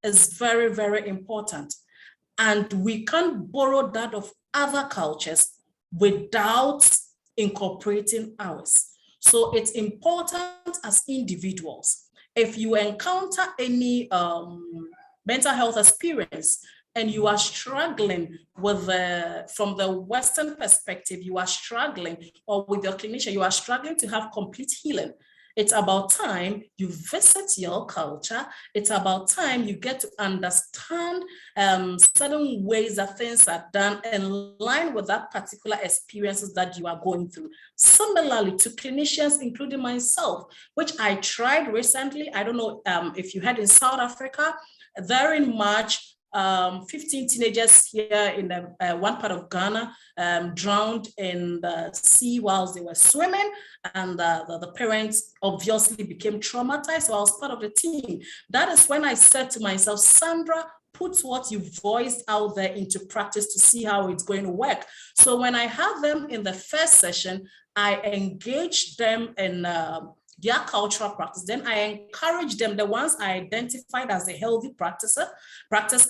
is very, very important. And we can't borrow that of other cultures without incorporating ours. So it's important as individuals. If you encounter any mental health experience and you are struggling with from the Western perspective, you are struggling, or with your clinician, you are struggling to have complete healing, it's about time you visit your culture. It's about time you get to understand certain ways that things are done in line with that particular experiences that you are going through. Similarly to clinicians, including myself, which I tried recently. I don't know if you had in South Africa, there in March, 15 teenagers here in the, one part of Ghana drowned in the sea whilst they were swimming, and the parents obviously became traumatized. So I was part of the team. That is when I said to myself, Sandra, put what you voiced out there into practice to see how it's going to work. So when I had them in the first session, I engaged them in their cultural practice. Then I encourage them, the ones I identified as a healthy practice,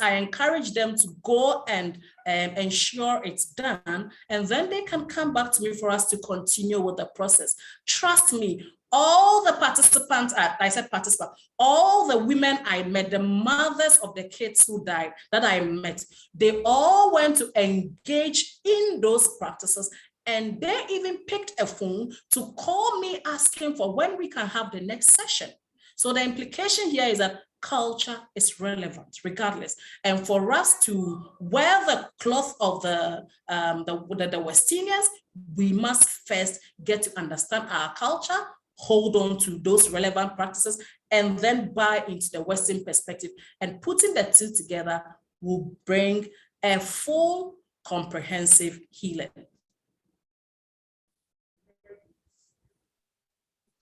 I encourage them to go and ensure it's done. And then they can come back to me for us to continue with the process. Trust me, all the participants, I said participants, all the women I met, the mothers of the kids who died that I met, they all went to engage in those practices. And they even picked a phone to call me asking for when we can have the next session. So the implication here is that culture is relevant regardless. And for us to wear the cloth of the West Indians, we must first get to understand our culture, hold on to those relevant practices, and then buy into the Western perspective. And putting the two together will bring a full comprehensive healing.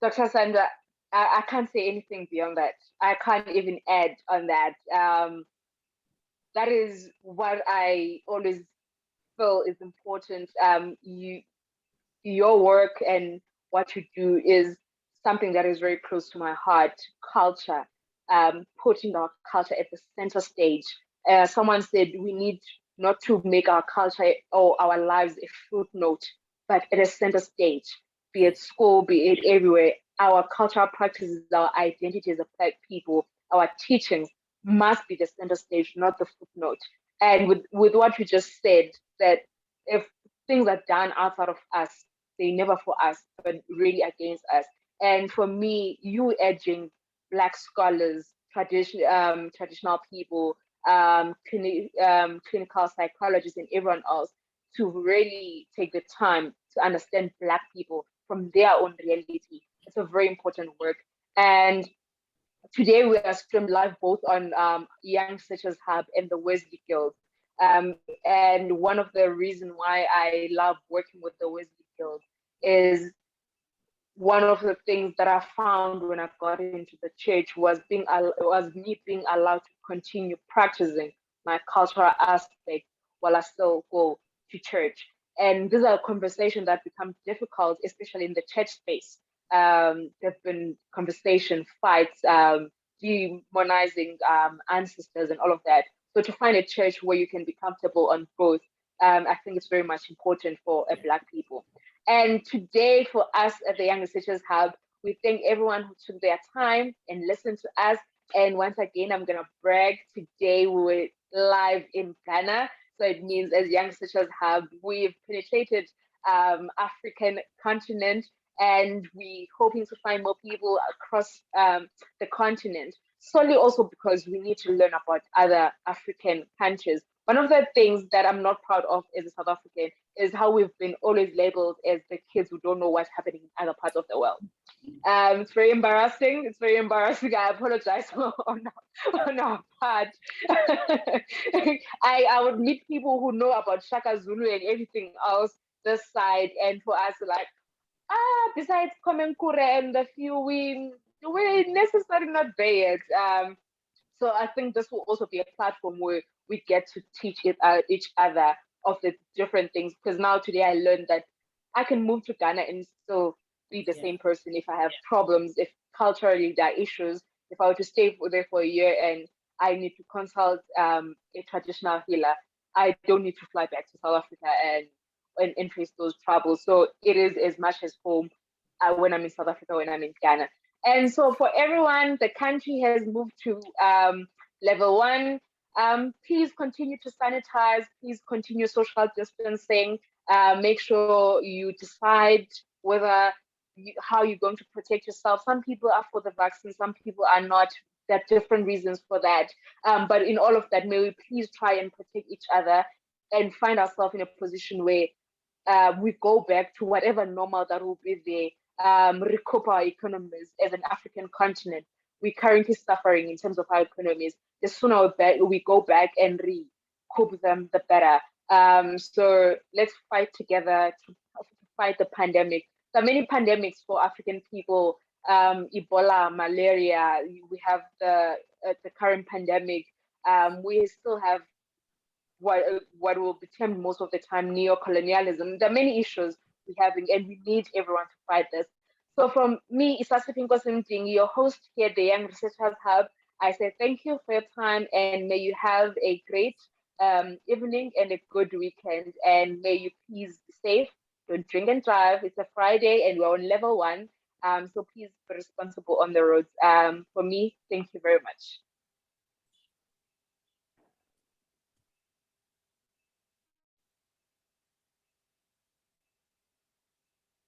Dr. Sandra, I can't say anything beyond that. I can't even add on that. That is what I always feel is important. Your work and what you do is something that is very close to my heart. Culture, putting our culture at the center stage. Someone said we need not to make our culture or our lives a footnote, but at a center stage, be it school, be it everywhere. Our cultural practices, our identities of Black people, our teachings must be the center stage, not the footnote. And with what you just said, that if things are done outside of us, they never for us, but really against us. And for me, you edging Black scholars, traditional people, clinical psychologists, and everyone else to really take the time to understand Black people from their own reality. It's a very important work. And today we are streamed live both on Young Researchers Hub and the Wesley Guild. And one of the reasons why I love working with the Wesley Guild is one of the things that I found when I got into the church was me being allowed to continue practicing my cultural aspect while I still go to church. And these are conversations that become difficult, especially in the church space. There've been conversation fights, demonizing ancestors and all of that. So to find a church where you can be comfortable on both, I think it's very much important for Black people. And today, for us at the Young Researchers Hub, we thank everyone who took their time and listened to us. And once again, I'm going to brag. Today, we're live in Ghana. So it means as Young Researchers Hub, we've penetrated African continent, and we're hoping to find more people across the continent. Solely also because we need to learn about other African countries. One of the things that I'm not proud of as a South African is how we've been always labeled as the kids who don't know what's happening in other parts of the world. It's very embarrassing. It's very embarrassing. I apologize on our part. I would meet people who know about Shaka Zulu and everything else this side, and for us, like, besides Komenkure and the few we're necessarily not there yet. So I think this will also be a platform where we get to teach each other of the different things. Because now today I learned that I can move to Ghana and still be the same person if I have problems, if culturally there are issues, if I were to stay there for a year and I need to consult a traditional healer, I don't need to fly back to South Africa and face those troubles. So it is as much as home when I'm in South Africa, when I'm in Ghana. And so for everyone, the country has moved to level 1. Please continue to sanitize. Please continue social distancing. Make sure you decide how you're going to protect yourself. Some people are for the vaccine, some people are not. There are different reasons for that. But in all of that, may we please try and protect each other and find ourselves in a position where we go back to whatever normal that will be there. Recoup our economies as an African continent. We're currently suffering in terms of our economies. The sooner we go back and recoup them, the better. So let's fight together to fight the pandemic. There are many pandemics for African people. Ebola, malaria. We have the current pandemic. We still have what will be termed most of the time neo-colonialism. There are many issues we have, and we need everyone to fight this. So from me, Isasipin Kosimding, your host here at the Young Researchers Hub, I say thank you for your time, and may you have a great evening and a good weekend, and may you please be safe. Don't drink and drive. It's a Friday and we're on level 1. So please be responsible on the roads. For me, thank you very much.